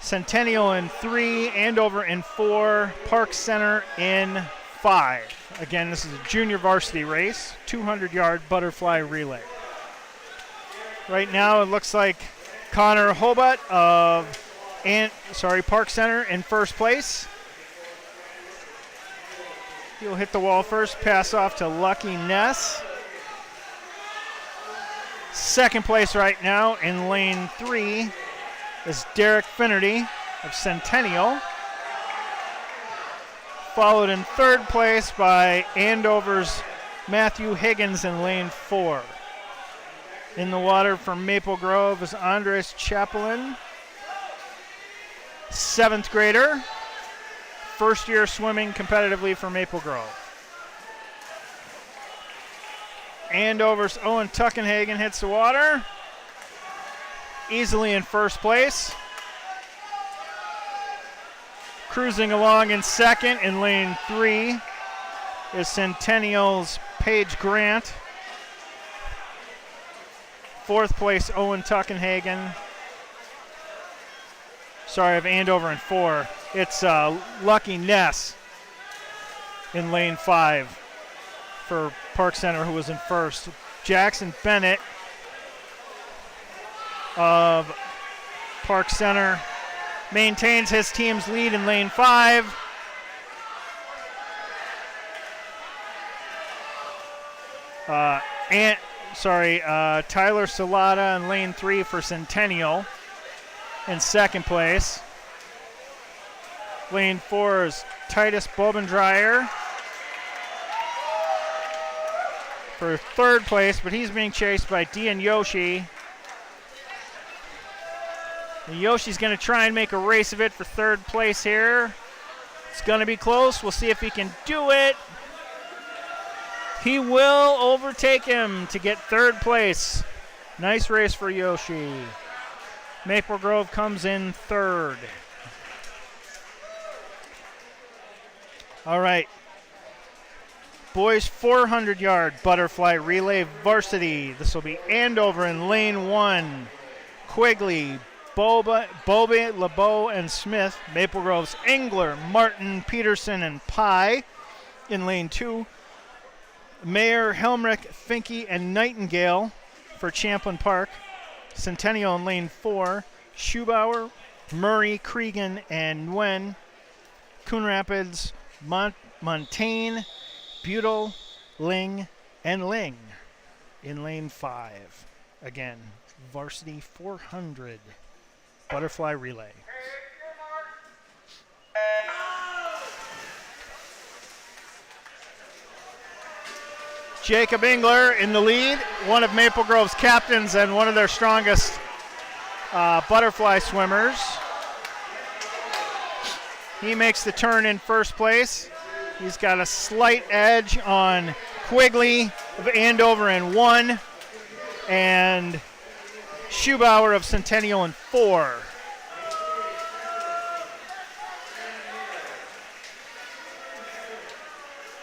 Centennial in 3, Andover in 4, Park Center in 5. Again, this is a junior varsity race, 200-yard butterfly relay. Right now it looks like Connor Hobart of Park Center in 1st place. He'll hit the wall first, pass off to Lucky Ness. 2nd place right now in lane 3 is Derek Finnerty of Centennial. Followed in 3rd place by Andover's Matthew Higgins in lane 4. In the water from Maple Grove is Andres Chaplin, 7th grader, 1st year swimming competitively for Maple Grove. Andover's Owen Tuckenhagen hits the water, easily in 1st place. Cruising along in 2nd in lane 3 is Centennial's Paige Grant. 4th place, Owen Tuckenhagen. Sorry, of Andover in 4. It's Lucky Ness in lane 5 for Park Center, who was in 1st. Jackson Bennett of Park Center maintains his team's lead in lane 5. Tyler Salata in lane 3 for Centennial in 2nd place. Lane 4 is Titus Bobendreyer for 3rd place, but he's being chased by Dian Yoshi. And Yoshi's going to try and make a race of it for 3rd place here. It's going to be close. We'll see if he can do it. He will overtake him to get 3rd place. Nice race for Yoshi. Maple Grove comes in 3rd. All right. Boys 400-yard butterfly relay varsity. This will be Andover in lane 1. Quigley, Bobby, LeBeau, and Smith. Maple Grove's Engler, Martin, Peterson, and Pye in lane 2. Mayer, Helmrich, Finke, and Nightingale for Champlin Park. Centennial in lane 4. Schubauer, Murray, Cregan, and Nguyen. Coon Rapids, Montaigne, Butel, Ling, and Ling in lane 5. Again, varsity 400 butterfly relay. Jacob Engler in the lead, one of Maple Grove's captains and one of their strongest butterfly swimmers. He makes the turn in 1st place. He's got a slight edge on Quigley of Andover in 1 and Schubauer of Centennial in 4.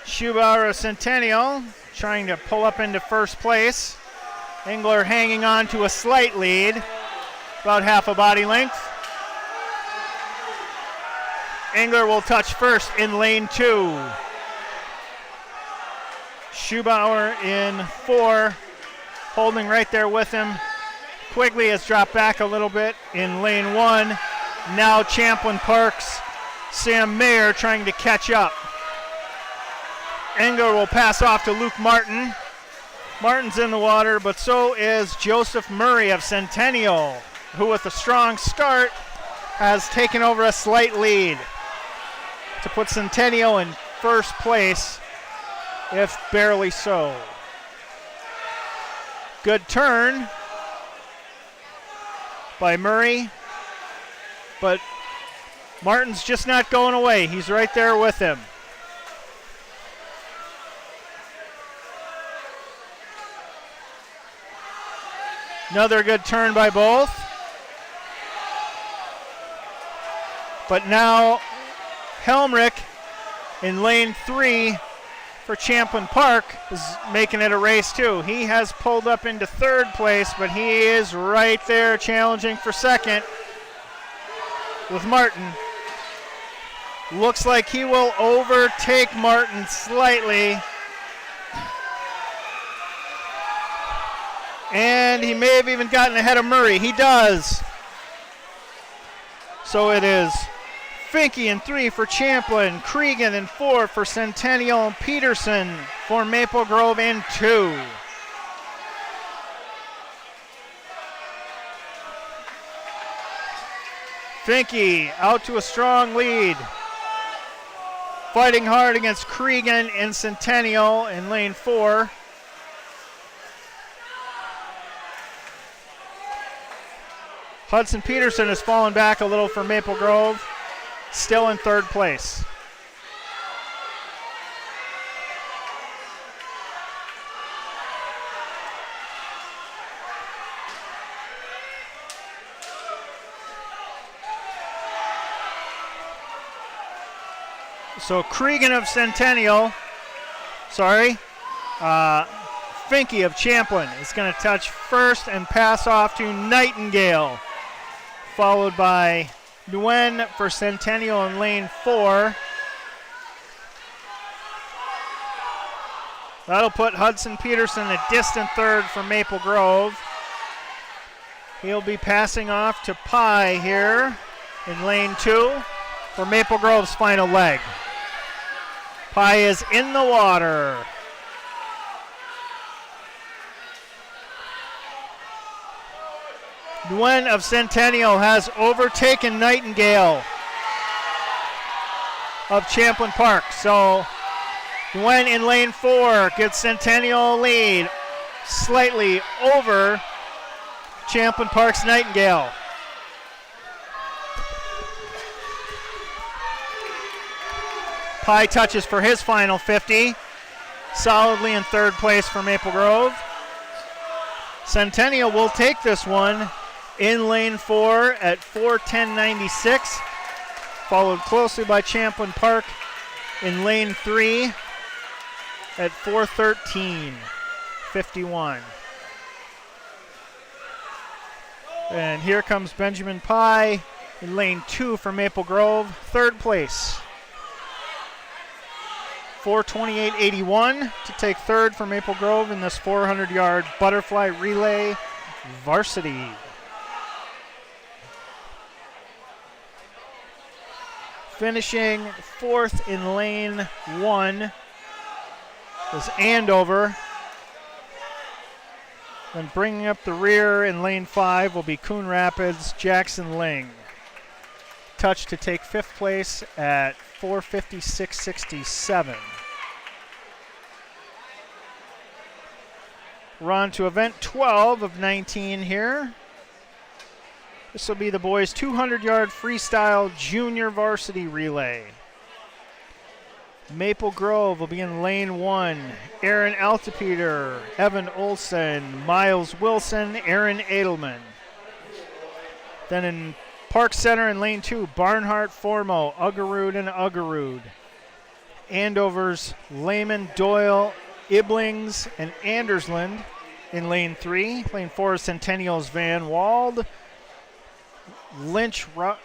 Schubauer of Centennial trying to pull up into 1st place. Engler hanging on to a slight lead, about half a body length. Engler will touch first in lane 2. Schubauer in 4, holding right there with him. Quigley has dropped back a little bit in lane 1. Now Champlin Park's Sam Mayer trying to catch up. Engler will pass off to Luke Martin. Martin's in the water, but so is Joseph Murray of Centennial, who with a strong start has taken over a slight lead. to put Centennial in first place, if barely so. Good turn by Murray, but Martin's just not going away. He's right there with him. Another good turn by both. But now Helmrich in lane 3 for Champlin Park is making it a race too. He has pulled up into third place, but he is right there challenging for second with Martin. Looks like he will overtake Martin slightly. And he may have even gotten ahead of Murray. He does. So it is Finke in 3 for Champlin, Cregan in 4 for Centennial, and Peterson for Maple Grove in 2. Finke out to a strong lead. Fighting hard against Cregan and Centennial in lane 4. Hudson Peterson has fallen back a little for Maple Grove, still in third place. So Cregan of Centennial, Finke of Champlin is going to touch first and pass off to Nightingale, followed by Nguyen for Centennial in lane 4. That'll put Hudson Peterson a distant third for Maple Grove. He'll be passing off to Pye here in lane 2 for Maple Grove's final leg. Pye is in the water. Nguyen of Centennial has overtaken Nightingale of Champlin Park. So Nguyen in lane 4 gets Centennial lead slightly over Champlin Park's Nightingale. Pye touches for his final 50. Solidly in third place for Maple Grove. Centennial will take this one in lane 4 at 4:10.96, followed closely by Champlin Park in lane 3 at 4:13.51. And here comes Benjamin Pye in lane 2 for Maple Grove, third place. 4:28.81 to take third for Maple Grove in this 400-yard butterfly relay varsity. Finishing fourth in lane 1 is Andover. Then bringing up the rear in lane 5 will be Coon Rapids' Jackson Ling. Touch to take fifth place at 4:56.67. We're on to event 12 of 19 here. This will be the boys' 200-yard freestyle junior varsity relay. Maple Grove will be in lane 1. Aaron Altepeter, Evan Olson, Miles Wilson, Aaron Edelman. Then in Park Center in lane 2, Barnhart, Formo, Uggerud, and Uggerud. Andover's Lehman, Doyle, Iblings, and Andersland in lane 3. Lane 4 is Centennial's Van Wald, Lynch, Zapko,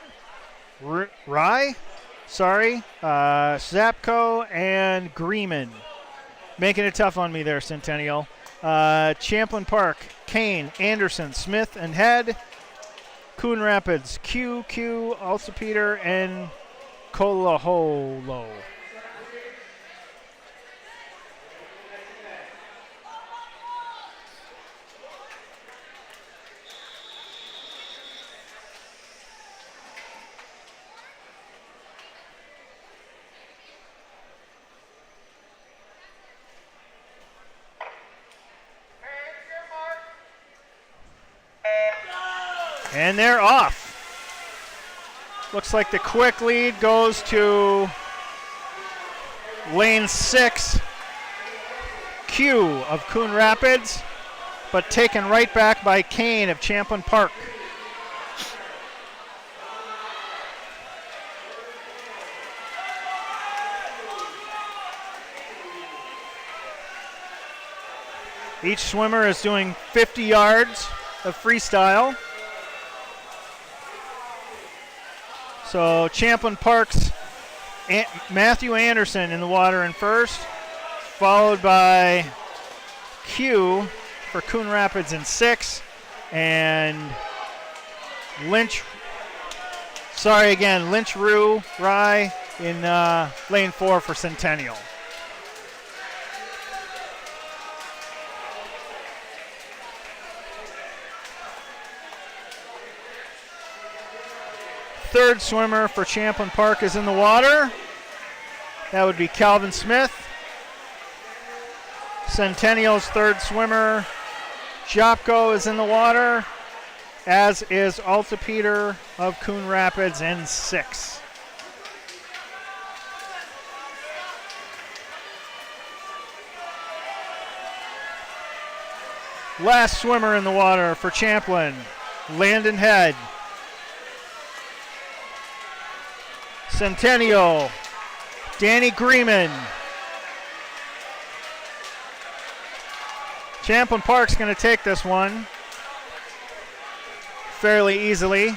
and Greeman. Making it tough on me there, Centennial. Champlin Park, Kane, Anderson, Smith, and Head. Coon Rapids, QQ, Altepeter, and Kolaholo. And they're off. Looks like the quick lead goes to lane 6, Q of Coon Rapids, but taken right back by Kane of Champlin Park. Each swimmer is doing 50 yards of freestyle. So Champlin Park's Matthew Anderson in the water in first, followed by Q for Coon Rapids in 6, and Lynch Rue Rye in lane 4 for Centennial. Third swimmer for Champlin Park is in the water. That would be Calvin Smith. Centennial's third swimmer, Jopko, is in the water, as is Alta Peter of Coon Rapids in 6. Last swimmer in the water for Champlin, Landon Head. Centennial, Danny Greeman. Champlin Park's going to take this one fairly easily.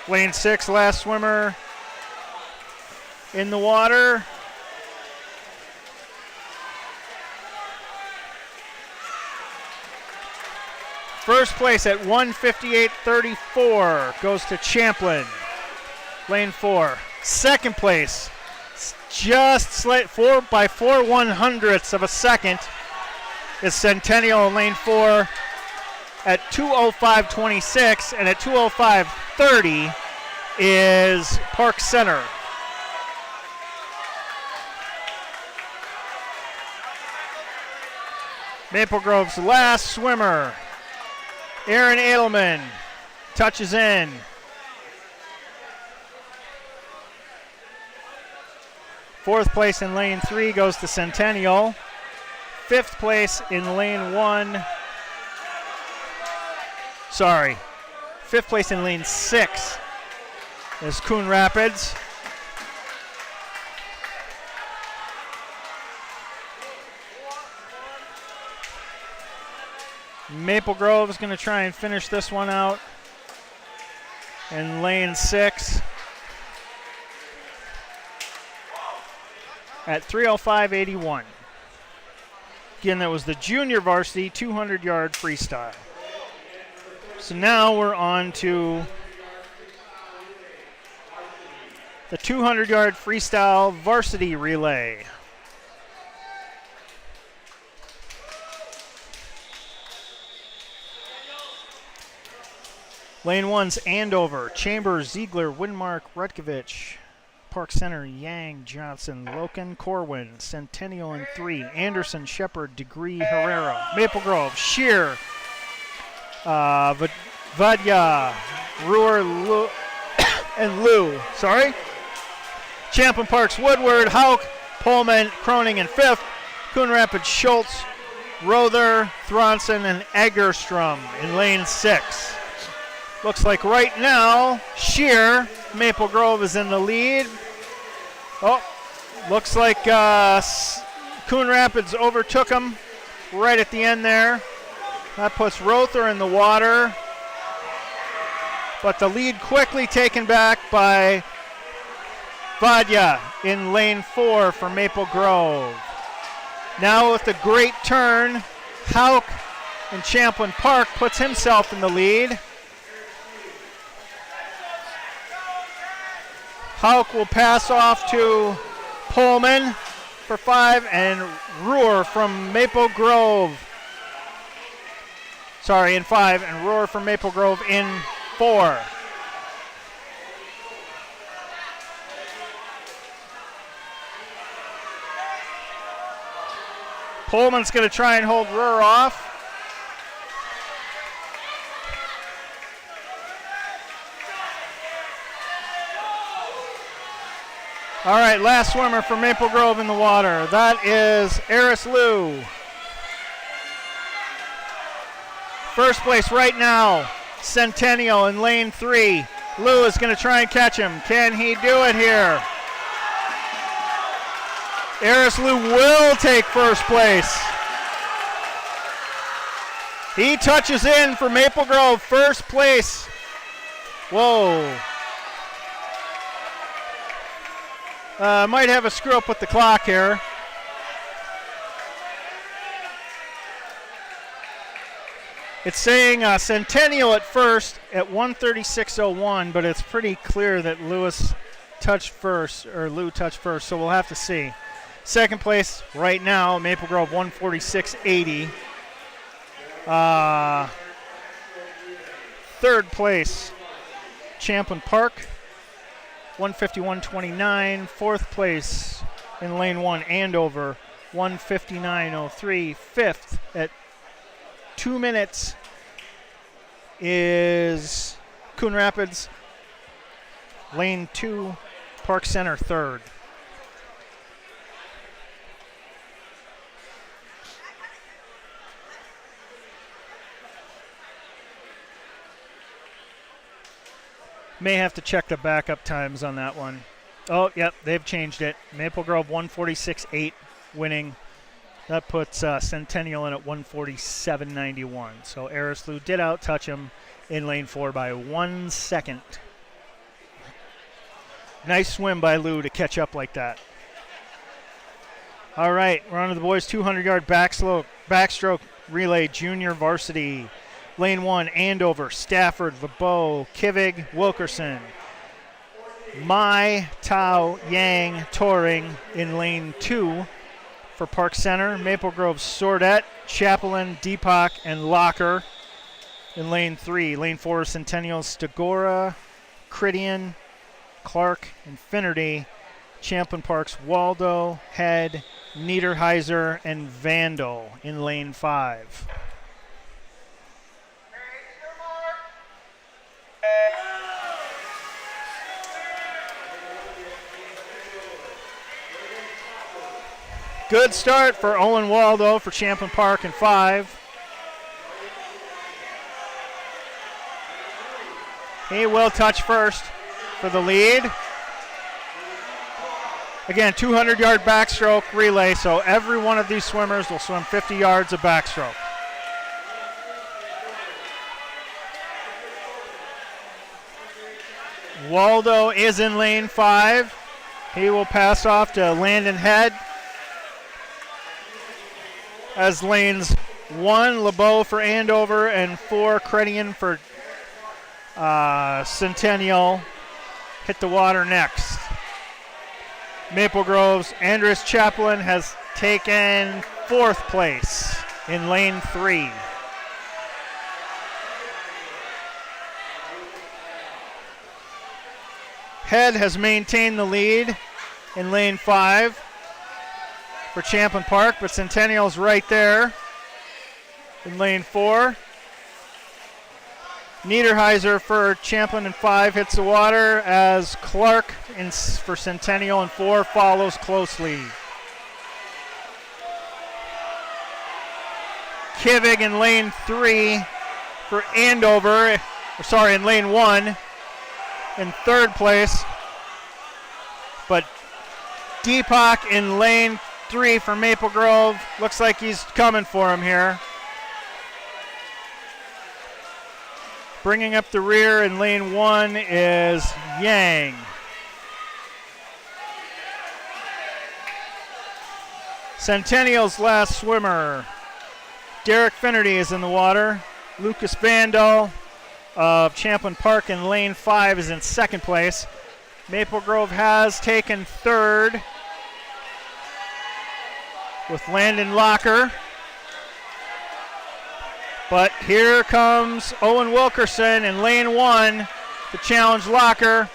Lane 6, last swimmer in the water. First place at 1:58.34 goes to Champlin. Lane 4. Second place, just by 4/100ths of a second, is Centennial in lane 4 at 2:05.26, and at 2:05.30 is Park Center. Maple Grove's last swimmer, Aaron Edelman, touches in. Fourth place in lane 3 goes to Centennial. Fifth place in lane 1. Fifth place in lane 6 is Coon Rapids. Maple Grove is going to try and finish this one out in lane 6. At 3:05.81. Again, that was the junior varsity 200-yard freestyle. So now we're on to the 200-yard freestyle varsity relay. Lane 1's Andover, Chambers, Ziegler, Winmark, Rutgevich. Park Center, Yang, Johnson, Loken, Corwin. Centennial in 3, Anderson, Shepard, Degree, Herrera. Maple Grove, Shear, Vadya, Ruhr, and Liu. Champlin Park's Woodward, Hauk, Pullman, Croning in 5th. Coon Rapids, Schultz, Rother, Thronson, and Egerstrom in lane 6. Looks like right now, Shear, Maple Grove is in the lead. Oh, looks like Coon Rapids overtook him right at the end there. That puts Rother in the water. But the lead quickly taken back by Vadya in lane 4 for Maple Grove. Now with a great turn, Hauk in Champlin Park puts himself in the lead. Hauk will pass off to Pullman for 5, and Ruhr from Maple Grove. In 5, and Ruhr from Maple Grove in 4. Pullman's going to try and hold Ruhr off. All right, last swimmer for Maple Grove in the water. That is Eris Liu. First place right now, Centennial in lane 3. Liu is going to try and catch him. Can he do it here? Eris Liu will take first place. He touches in for Maple Grove, first place. Whoa. Might have a screw up with the clock here. It's saying Centennial at first at 1:36.01, but it's pretty clear that Liu touched first, so we'll have to see. Second place right now, Maple Grove 1:46.80. Third place, Champlin Park 1:51.29. Fourth place in lane 1, Andover 1:59.03. Fifth at 2 minutes is Coon Rapids. Lane 2, Park Center third. May have to check the backup times on that one. Oh, yep, they've changed it. Maple Grove 1:46.8 winning. That puts Centennial in at 1:47.91. So Eris Liu did out-touch him in lane 4 by 1 second. Nice swim by Liu to catch up like that. All right, we're on to the boys' 200-yard backstroke relay junior varsity. Lane 1, Andover, Stafford, LeBeau, Kivig, Wilkerson. Mai, Tao, Yang, Toring in lane 2 for Park Center. Maple Grove, Sordet, Chaplin, Deepak, and Locker in lane 3. Lane 4, Centennial, Stagora, Cridian, Clark, and Finnerty. Champlin Park's Waldo, Head, Niederheiser, and Vandal in lane 5. Good start for Owen Waldo for Champlin Park in 5. He will touch first for the lead. Again, 200-yard backstroke relay, so every one of these swimmers will swim 50 yards of backstroke. Waldo is in lane 5. He will pass off to Landon Head. As lanes 1, LeBeau for Andover, and 4, Credian for Centennial hit the water next. Maple Grove's Andres Chaplin has taken 4th place in lane 3. Head has maintained the lead in lane 5 for Champlin Park, but Centennial's right there in lane 4. Niederheiser for Champlin in 5 hits the water as Clark for Centennial in 4 follows closely. Kivig in lane 3 for Andover, in lane 1 in 3rd place, but Deepak in lane 3 for Maple Grove. Looks like he's coming for him here. Bringing up the rear in lane 1 is Yang. Centennial's last swimmer, Derek Finnerty, is in the water. Lucas Vandal of Champlin Park in lane 5 is in 2nd place. Maple Grove has taken 3rd with Landon Locker. But here comes Owen Wilkerson in lane 1 to challenge Locker.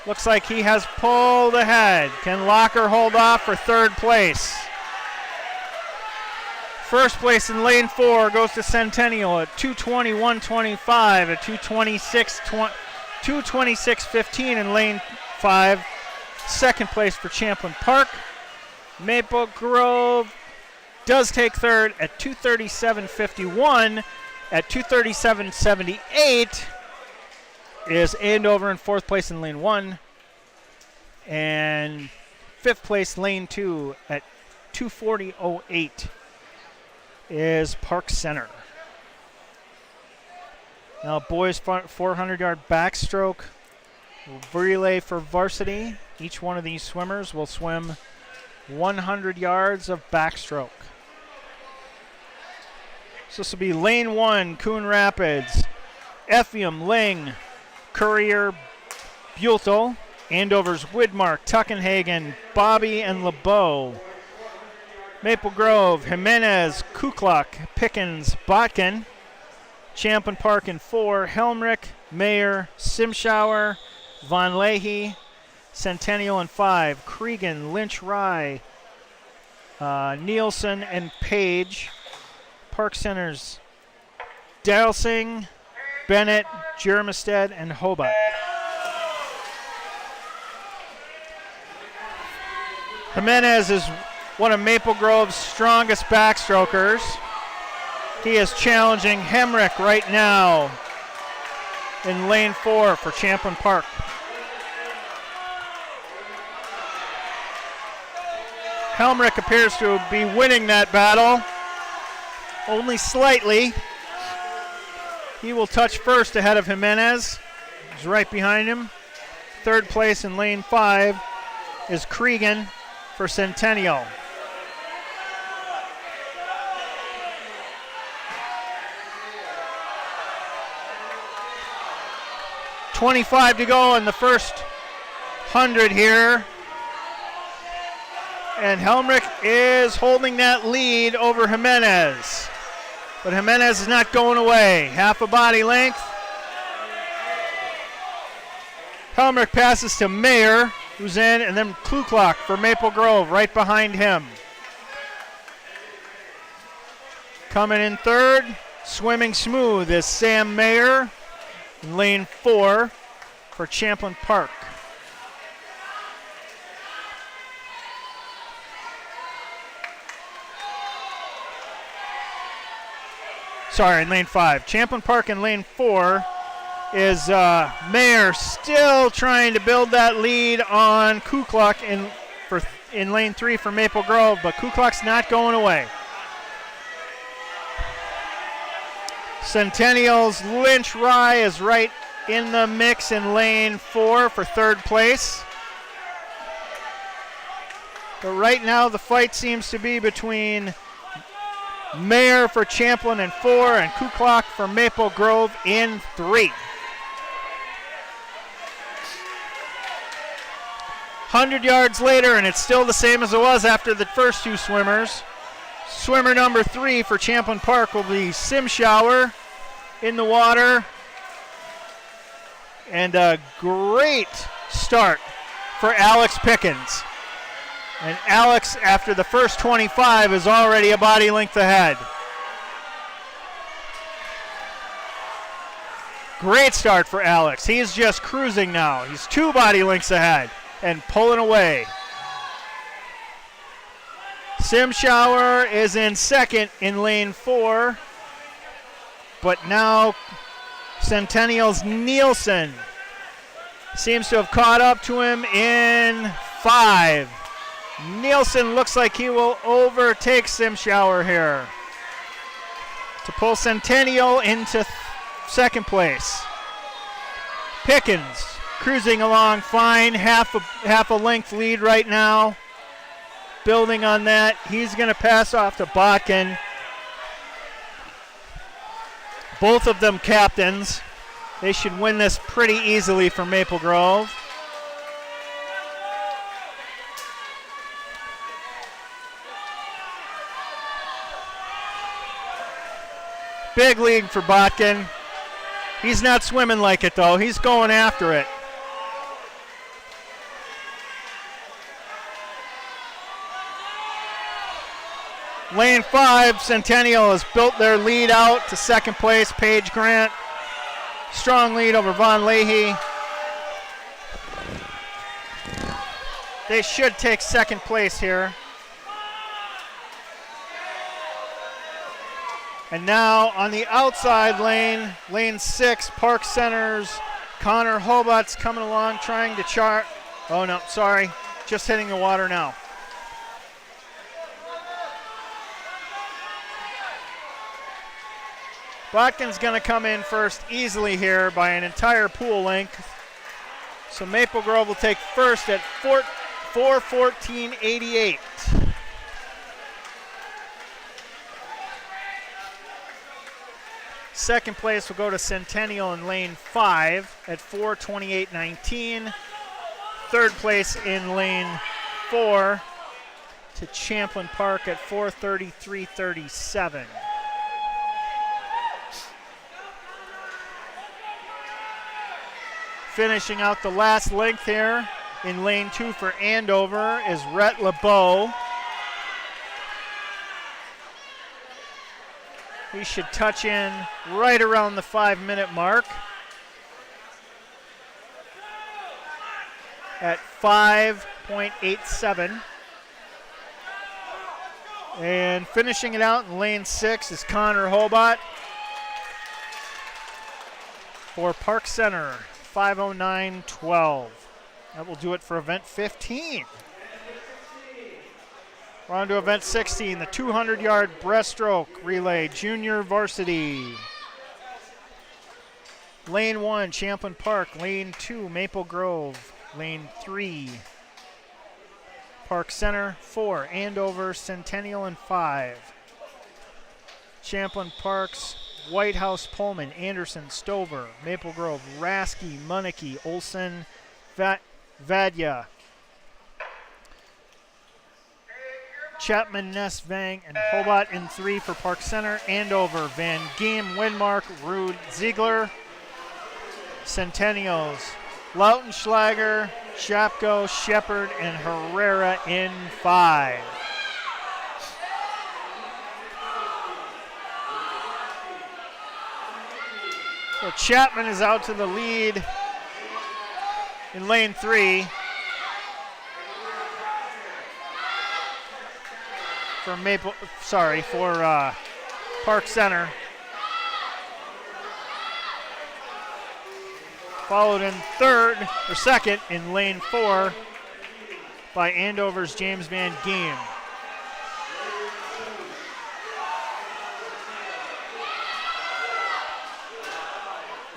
Looks like he has pulled ahead. Can Locker hold off for 3rd place? First place in lane 4 goes to Centennial at 2:21.25 at 2:26.15 in lane 5. second place for Champlin Park. Maple Grove does take third at 237.51. At 237.78 is Andover in fourth place in lane 1. And fifth place, lane 2 at 240.08 is Park Center. Now boys 400-yard backstroke relay for Varsity. Each one of these swimmers will swim 100 yards of backstroke. So this will be lane 1, Coon Rapids, Effingham, Ling, Courier, Buellthal, Andover's Widmark, Tuckenhagen, Bobby, and LeBeau. Maple Grove, Jimenez, Kukluk, Pickens, Botkin. Champlin Park in 4, Helmrich, Mayer, Simschauer, Von Leahy. Centennial in 5, Cregan, Lynch, Rye, Nielsen, and Page. Park Center's Dalsing, Bennett, Jermestead, and Hobart. Jimenez is one of Maple Grove's strongest backstrokers. He is challenging Hemrick right now in lane 4 for Champlin Park. Helmrich appears to be winning that battle, only slightly. He will touch first ahead of Jimenez. He's right behind him. Third place in lane 5 is Cregan for Centennial. .25 to go in the first 100 here. And Helmrich is holding that lead over Jimenez. But Jimenez is not going away. Half a body length. Helmrich passes to Mayer, who's in, and then Kukluk for Maple Grove right behind him. Coming in third, swimming smooth is Sam Mayer in lane 4 for Champlin Park. Sorry, in lane 5. Champlin Park in lane 4 is Mayer still trying to build that lead on Kukluk in lane 3 for Maple Grove, but Kukluk's not going away. Centennial's Lynch Rye is right in the mix in lane 4 for third place. But right now the fight seems to be between Mayer for Champlin in 4 and Kukluk for Maple Grove in 3. 100 yards later, and it's still the same as it was after the first two swimmers. Swimmer number 3 for Champlin Park will be Simschauer in the water. And a great start for Alex Pickens. And Alex, after the first 25, is already a body length ahead. Great start for Alex. He's just cruising now. He's 2 body lengths ahead and pulling away. Simschauer is in second in lane 4. But now Centennial's Nielsen seems to have caught up to him in 5. Nielsen looks like he will overtake Simschauer here to pull Centennial into second place. Pickens cruising along fine, half a length lead right now. Building on that, he's going to pass off to Botkin. Both of them captains. They should win this pretty easily for Maple Grove. Big lead for Botkin. He's not swimming like it, though. He's going after it. Lane 5, Centennial has built their lead out to second place. Paige Grant. Strong lead over Von Leahy. They should take second place here. And now on the outside lane, lane 6, Park Center's Connor Hobart's coming along trying to chart. Oh no, sorry, just hitting the water now. Botkin's gonna come in first easily here by an entire pool length. So Maple Grove will take first at 4:14.88. Second place will go to Centennial in lane 5 at 4:28.19. Third place in lane 4 to Champlin Park at 4:33.37. Finishing out the last length here in lane 2 for Andover is Rhett LeBeau. He should touch in right around the 5-minute mark at 5:87. And finishing it out in lane 6 is Connor Hobart for Park Center, 5:09.12. That will do it for event 15. We're on to event 16, the 200-yard breaststroke relay, junior varsity. Lane 1, Champlin Park. Lane 2, Maple Grove. Lane 3, Park Center. 4, Andover, Centennial, and 5. Champlin Park's White House, Pullman, Anderson, Stover, Maple Grove, Rasky, Munike, Olson, Vadya, Chapman, Ness, Vang, and Hobart in 3 for Park Center. Andover, Van Geem, Windmark, Rude, Ziegler. Centennials, Lautenschlager, Shapko, Shepard, and Herrera in 5. So Chapman is out to the lead in lane 3. For Park Center. Followed in second in lane 4 by Andover's James Van Geem.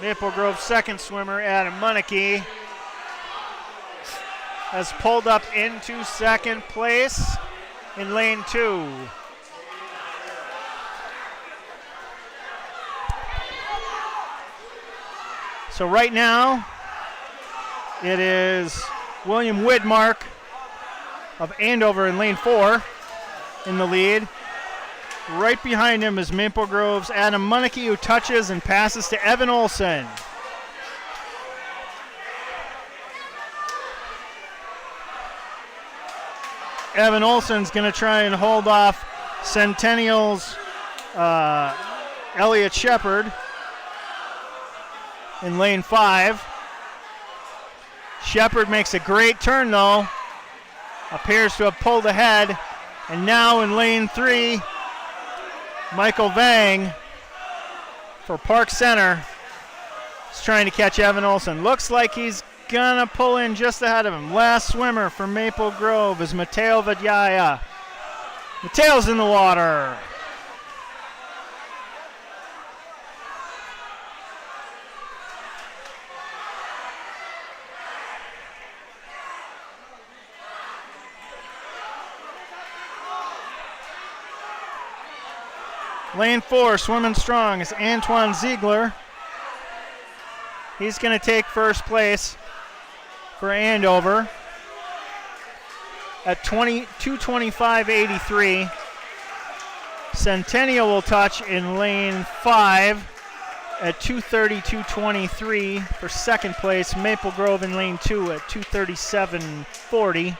Maple Grove's second swimmer, Adam Munike, has pulled up into second place in lane 2. So right now, it is William Widmark of Andover in lane 4 in the lead. Right behind him is Maple Grove's Adam Munike, who touches and passes to Evan Olson. Evan Olson's going to try and hold off Centennial's Elliott Shepard in lane 5. Shepard makes a great turn though. Appears to have pulled ahead. And now in lane 3, Michael Vang for Park Center is trying to catch Evan Olson. Looks like he's gonna pull in just ahead of him. Last swimmer for Maple Grove is Mateo Vadyaya. Mateo's in the water. Lane 4, swimming strong, is Antoine Ziegler. He's going to take first place for Andover at 2:25.83. Centennial will touch in lane 5 at 2:32.23 for second place. Maple Grove in lane 2 at 2:37.40.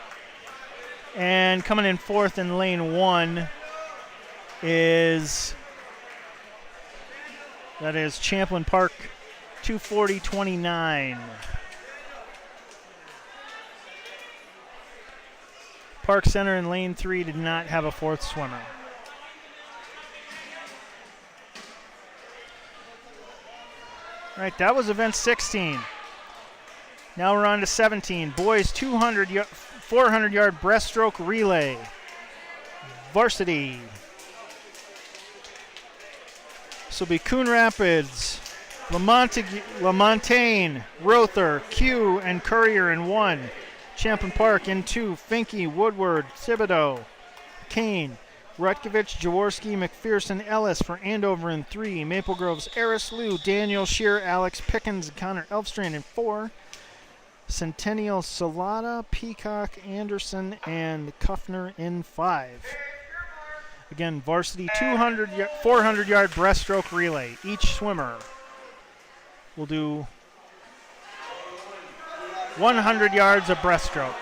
And coming in fourth in lane 1 is Champlin Park, 2:40.29. Park Center in lane 3 did not have a fourth swimmer. All right, that was event 16. Now we're on to 17. Boys 400-yard breaststroke relay. Varsity. This will be Coon Rapids, LaMontagne, Rother, Q, and Courier in 1. Champlain Park in 2. Finke, Woodward, Thibodeau, Kane, Rutgevich, Jaworski, McPherson, Ellis for Andover in 3. Maple Grove's Eris, Liu, Daniel, Shear, Alex Pickens, Connor Elfstrand in 4. Centennial, Salata, Peacock, Anderson, and Kuffner in 5. Again, varsity 400-yard breaststroke relay. Each swimmer will do 100 yards of breaststroke.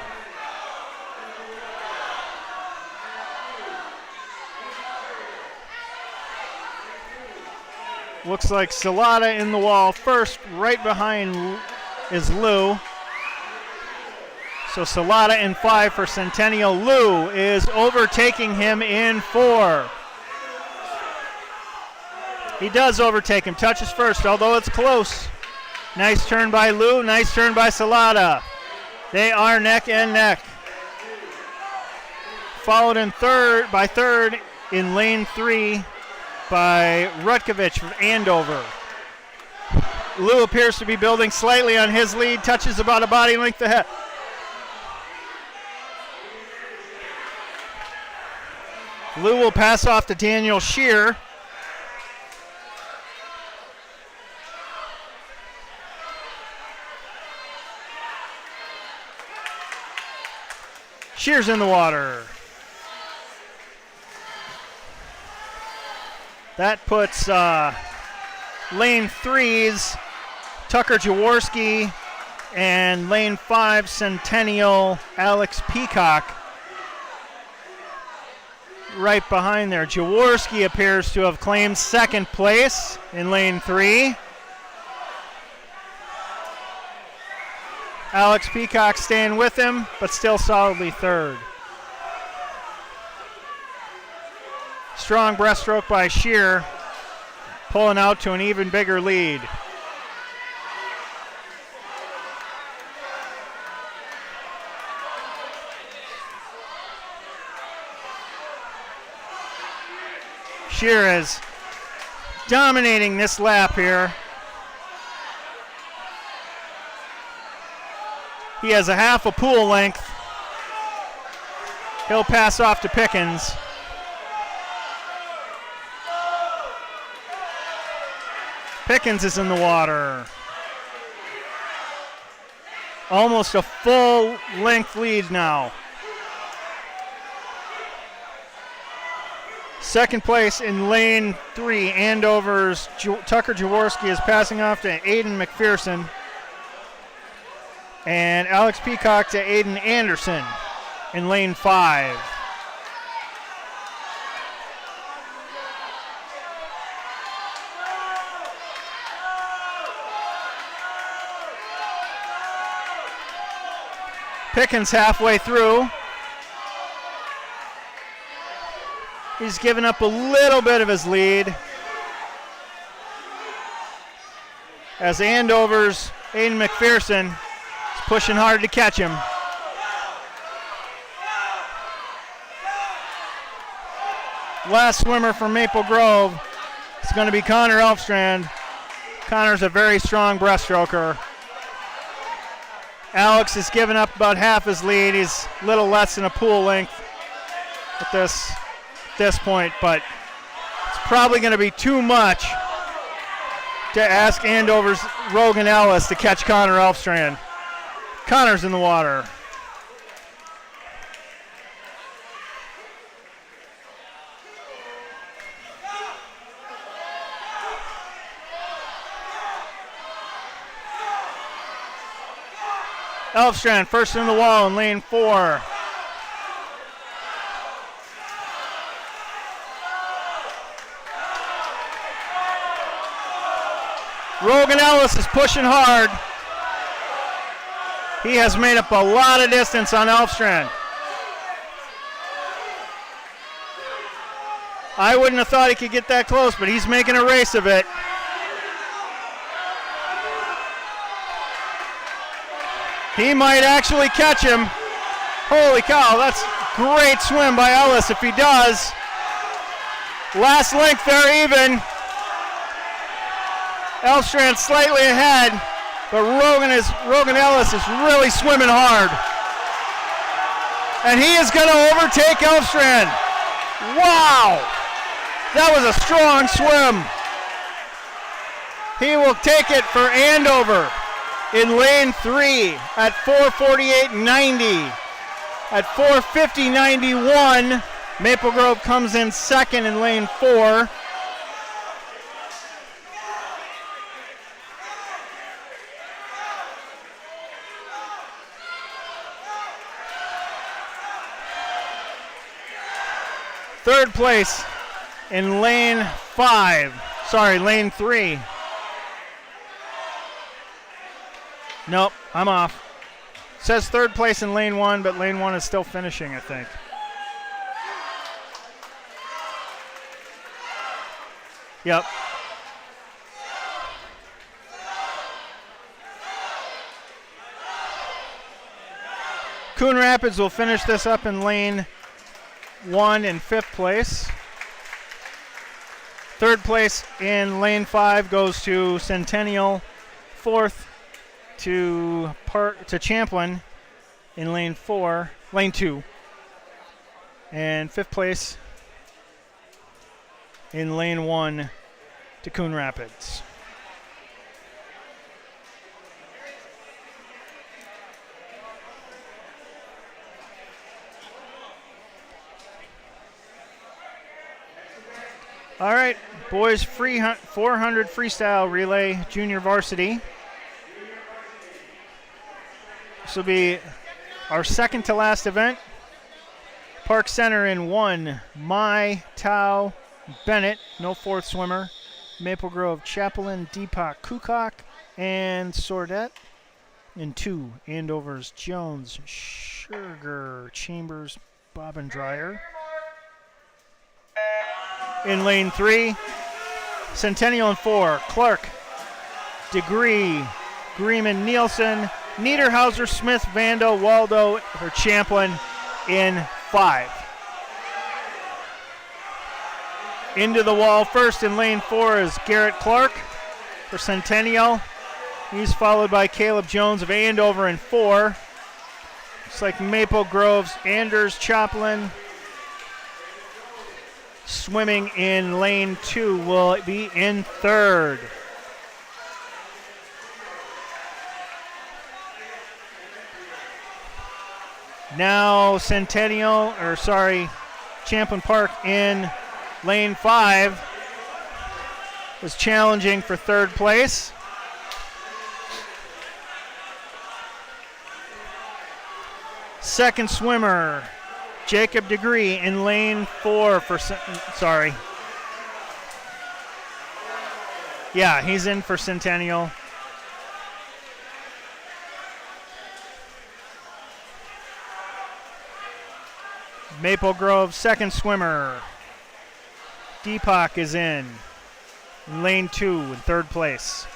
Looks like Salata in the wall first. Right behind is Lou. So Salata in 5 for Centennial. Lou is overtaking him in 4. He does overtake him. Touches first, although it's close. Nice turn by Lou. Nice turn by Salata. They are neck and neck. Followed in third in lane 3 by Rutgevich from Andover. Lou appears to be building slightly on his lead. Touches about a body length ahead. Lou will pass off to Daniel Shear. Shear's in the water. That puts lane 3's Tucker Jaworski and lane 5 Centennial Alex Peacock right behind there. Jaworski appears to have claimed second place in lane 3. Alex Peacock staying with him, but still solidly third. Strong breaststroke by Shear, pulling out to an even bigger lead. Shear is dominating this lap here. He has a half a pool length. He'll pass off to Pickens. Pickens is in the water. Almost a full length lead now. Second place in lane 3, Andover's Tucker Jaworski is passing off to Aiden McPherson. And Alex Peacock to Aiden Anderson in lane 5. Pickens halfway through. He's given up a little bit of his lead as Andover's Aiden McPherson is pushing hard to catch him. Last swimmer from Maple Grove is going to be Connor Elfstrand. Connor's a very strong breaststroker. Alex has given up about half his lead. He's a little less than a pool length at this point, but it's probably going to be too much to ask Andover's Rogan Ellis to catch Connor Elfstrand. Connor's in the water. Elfstrand first in the wall in lane 4. Rogan Ellis is pushing hard. He has made up a lot of distance on Elfstrand. I wouldn't have thought he could get that close, but he's making a race of it. He might actually catch him. Holy cow, that's great swim by Ellis if he does. Last length they're even. Elfstrand slightly ahead, but Rogan Ellis is really swimming hard. And he is going to overtake Elfstrand. Wow! That was a strong swim. He will take it for Andover in lane 3 at 4:48.90. At 4:50.91, Maple Grove comes in second in lane 4. Third place in lane 3. Nope, I'm off. Says third place in lane 1, but lane 1 is still finishing, I think. Yep. Coon Rapids will finish this up in lane 1 in 5th place. Third place in lane 5 goes to Centennial. Fourth to Champlin in lane 2. And 5th place in lane 1 to Coon Rapids. All right, boys, 400 freestyle relay junior varsity. This will be our second to last event. Park Center in 1, Mai Tao Bennett, no fourth swimmer. Maple Grove Chaplain, Deepak Kukak, and Sordet. In 2, Andover's Jones, Sugar, Chambers, Bobbendreyer. In lane 3, Centennial in 4, Clark, Degree, Greeman, Nielsen, Niederhauser, Smith, Vando, Waldo, or Champlin in 5. Into the wall first in lane 4 is Garrett Clark for Centennial. He's followed by Caleb Jones of Andover in 4. Looks like Maple Grove's Anders Chaplin swimming in lane 2 will be in 3rd. Now Champlin Park in lane 5 is challenging for 3rd place. Second swimmer, Jacob Degree in lane 4 Yeah, he's in for Centennial. Maple Grove second swimmer, Deepak is in lane 2 in 3rd place.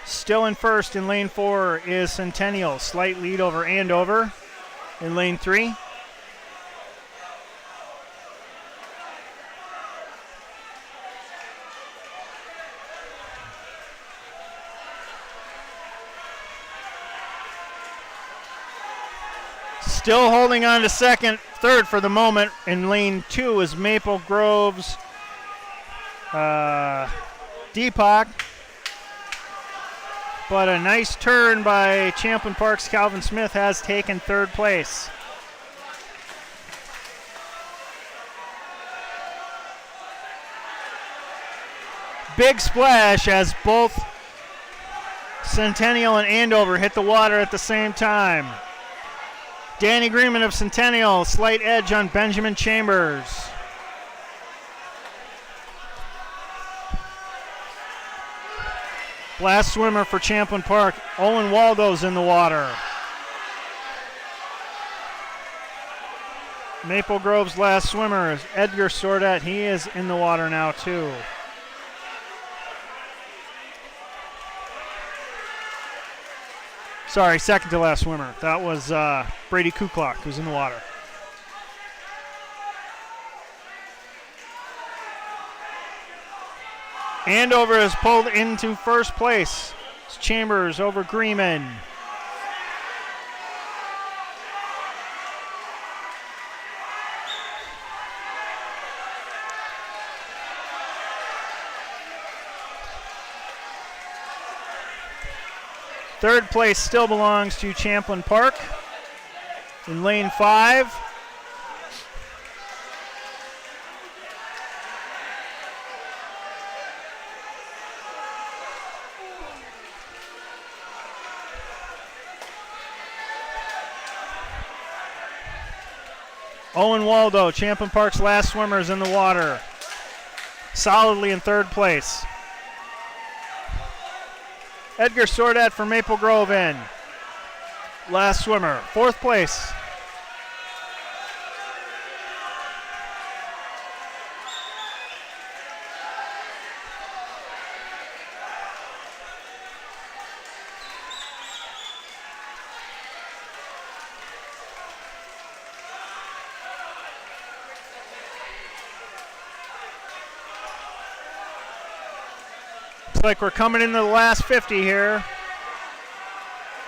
Still in first in lane 4 is Centennial. Slight lead over Andover in lane 3. Still holding on to third for the moment in lane 2 is Maple Grove's Deepak. But a nice turn by Champlin Park's Calvin Smith has taken 3rd place. Big splash as both Centennial and Andover hit the water at the same time. Danny Greenman of Centennial, slight edge on Benjamin Chambers. Last swimmer for Champlin Park, Owen Waldo's in the water. Maple Grove's last swimmer is Edgar Sordet. He is in the water now too. Sorry, second to last swimmer. That was Brady Kuklock, who's in the water. Andover is pulled into first place. It's Chambers over Greeman. Third place still belongs to Champlin Park in lane 5. Owen Waldo, Champlin Park's last swimmer, is in the water, solidly in third place. Edgar Sordet for Maple Grove in. Last swimmer, fourth place. Like we're coming into the last 50 here.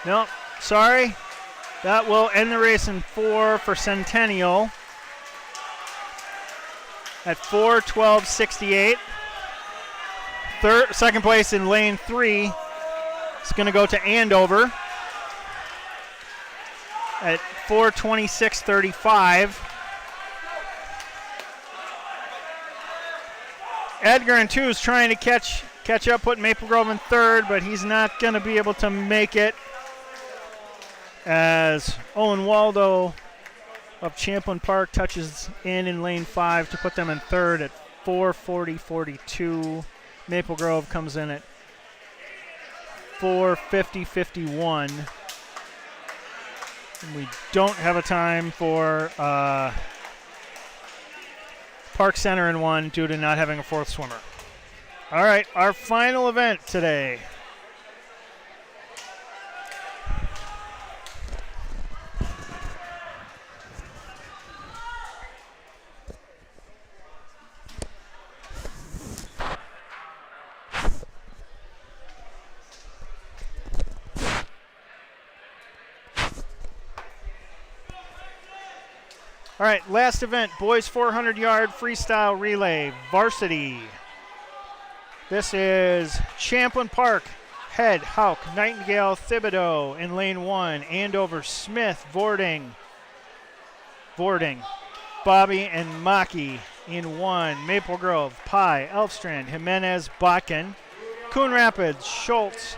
Nope, sorry. That will end the race in 4 for Centennial at 4:12.68. Second place in lane 3 is going to go to Andover at 4:26.35. Edgar in 2 is trying to catch up, put Maple Grove in third, but he's not going to be able to make it as Owen Waldo of Champlin Park touches in lane 5 to put them in third at 4:40.42. Maple Grove comes in at 4:50.51. We don't have a time for Park Center in 1 due to not having a fourth swimmer. All right, our final event today. All right, last event, boys 400-yard freestyle relay, Varsity. This is Champlin Park, Head, Hauk, Nightingale, Thibodeau in lane 1. Andover, Smith, Vording, Bobby and Maki in 1. Maple Grove, Pye, Elfstrand, Jimenez, Botkin. Coon Rapids, Schultz,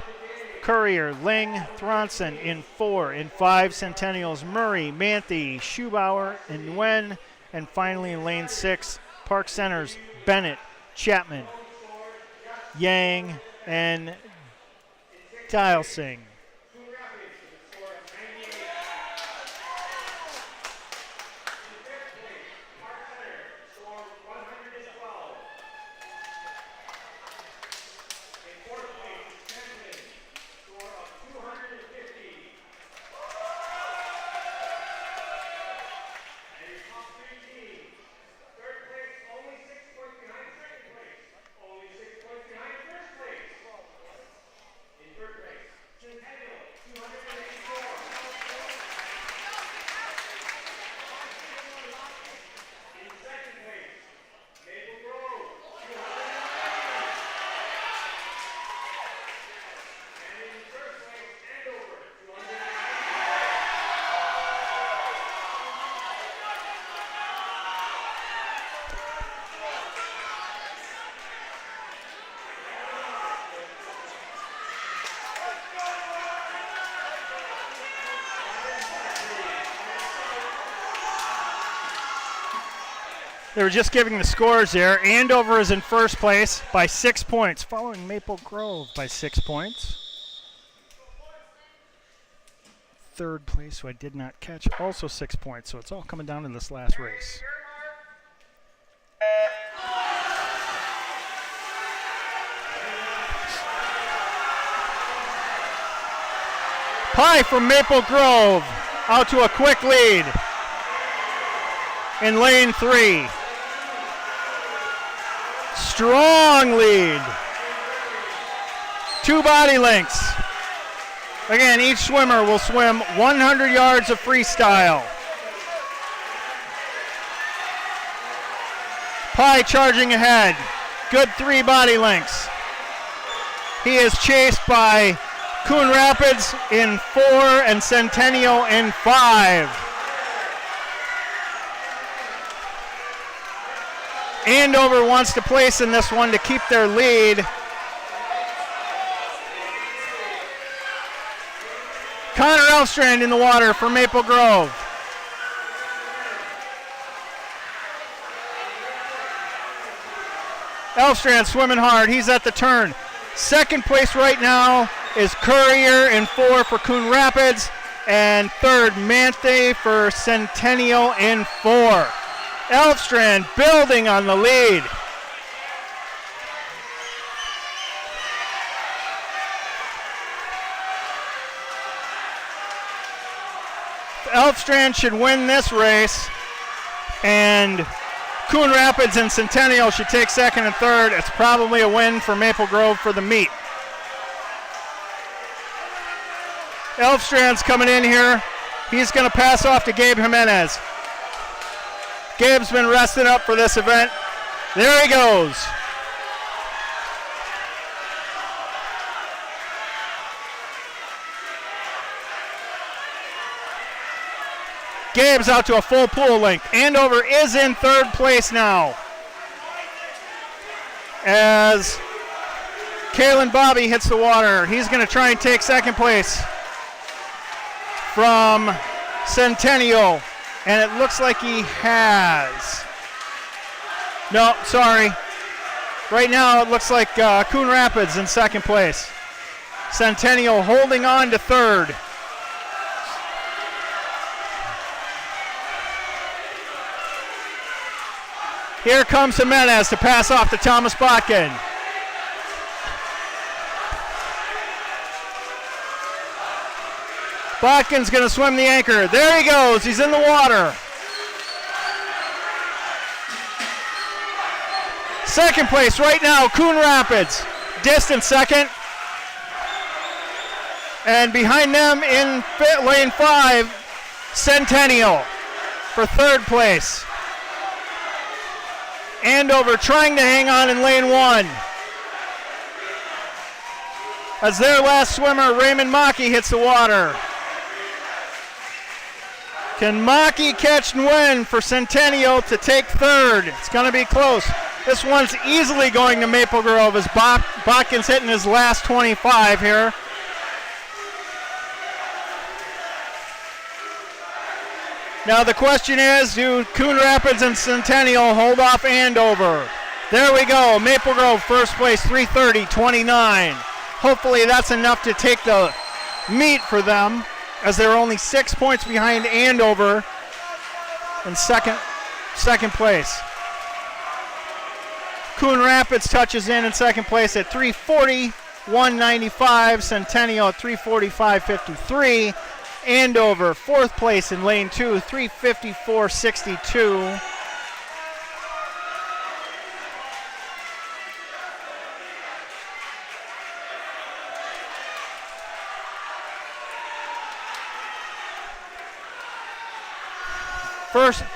Courier, Ling, Thronson in 4. In 5, Centennials, Murray, Manthe, Schubauer, and Nguyen. And finally in lane 6, Park Centers, Bennett, Chapman, Yang, and Dialsing. They were just giving the scores there. Andover is in first place by 6 points, following Maple Grove by 6 points. third place, who I did not catch, also 6 points. So it's all coming down to this last race. Pie from Maple Grove out to a quick lead in lane 3. Strong lead. 2 body lengths. Again, each swimmer will swim 100 yards of freestyle. Pie charging ahead. Good 3 body lengths. He is chased by Coon Rapids in 4 and Centennial in 5. Andover wants to place in this one to keep their lead. Connor Elfstrand in the water for Maple Grove. Elfstrand swimming hard. He's at the turn. Second place right now is Courier in 4 for Coon Rapids, and third Manthe for Centennial in 4. Elfstrand building on the lead. Elfstrand should win this race, and Coon Rapids and Centennial should take second and third. It's probably a win for Maple Grove for the meet. Elfstrand's coming in here. He's going to pass off to Gabe Jimenez. Gabe's been rested up for this event. There he goes. Gabe's out to a full pool length. Andover is in third place now, as Kalen Bobby hits the water. He's going to try and take second place from Centennial, and it looks like he has. No, sorry. Right now it looks like Coon Rapids in second place. Centennial holding on to third. Here comes Jimenez to pass off to Thomas Botkin. Botkin's going to swim the anchor. There he goes. He's in the water. Second place right now, Coon Rapids. Distant second. And behind them in lane 5, Centennial for third place. Andover trying to hang on in lane 1. As their last swimmer, Raymond Maki, hits the water. Can Maki catch and win for Centennial to take third? It's going to be close. This one's easily going to Maple Grove as Botkin's hitting his last 25 here. Now the question is, do Coon Rapids and Centennial hold off Andover? There we go, Maple Grove first place, 3:30.29. Hopefully that's enough to take the meet for them, as they're only 6 points behind Andover in second place. Coon Rapids touches in second place at 3:40.195. Centennial at 3:45.53. Andover, fourth place in lane 2, 3:54.62.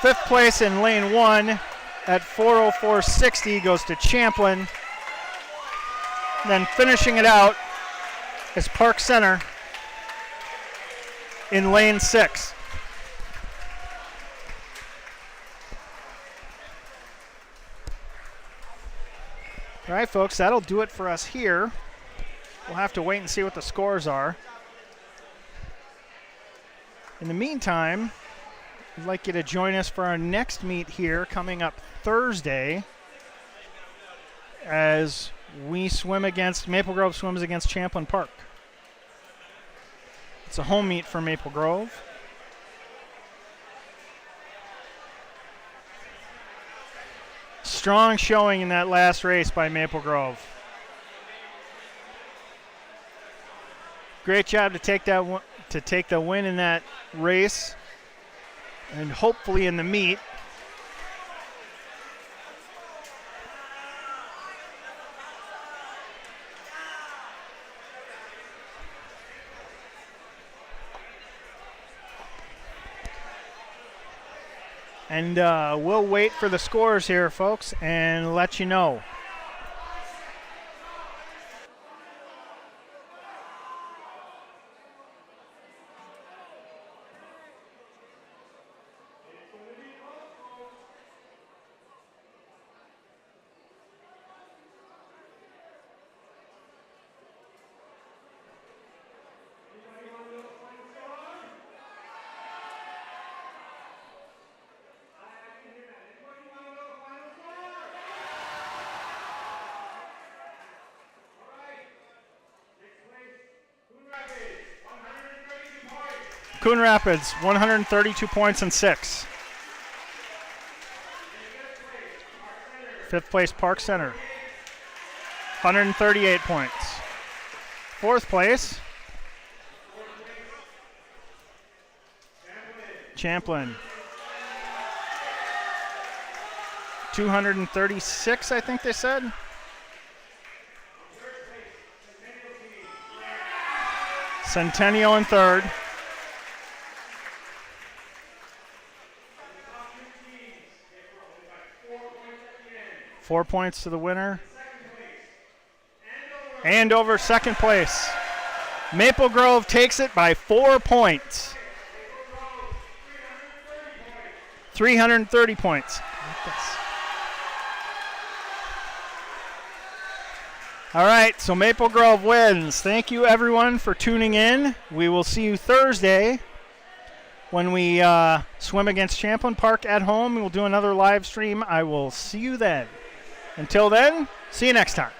Fifth place in lane 1 at 4:04.60 goes to Champlin. Then finishing it out is Park Center in lane 6. All right, folks, that'll do it for us here. We'll have to wait and see what the scores are. In the meantime, I'd like you to join us for our next meet here coming up Thursday, as we swim against, Maple Grove swims against Champlin Park. It's a home meet for Maple Grove. Strong showing in that last race by Maple Grove. Great job to take the win in that race, and hopefully in the meet. And we'll wait for the scores here, folks, and let you know. Coon Rapids, 132 points and 6. Fifth place, Park Center, 138 points. Fourth place, Champlin, 236, I think they said. Centennial in third. Four points to the winner. Andover second place. Maple Grove takes it by 4 points. 330 points. All right, so Maple Grove wins. Thank you, everyone, for tuning in. We will see you Thursday when we swim against Champlin Park at home. We'll do another live stream. I will see you then. Until then, see you next time.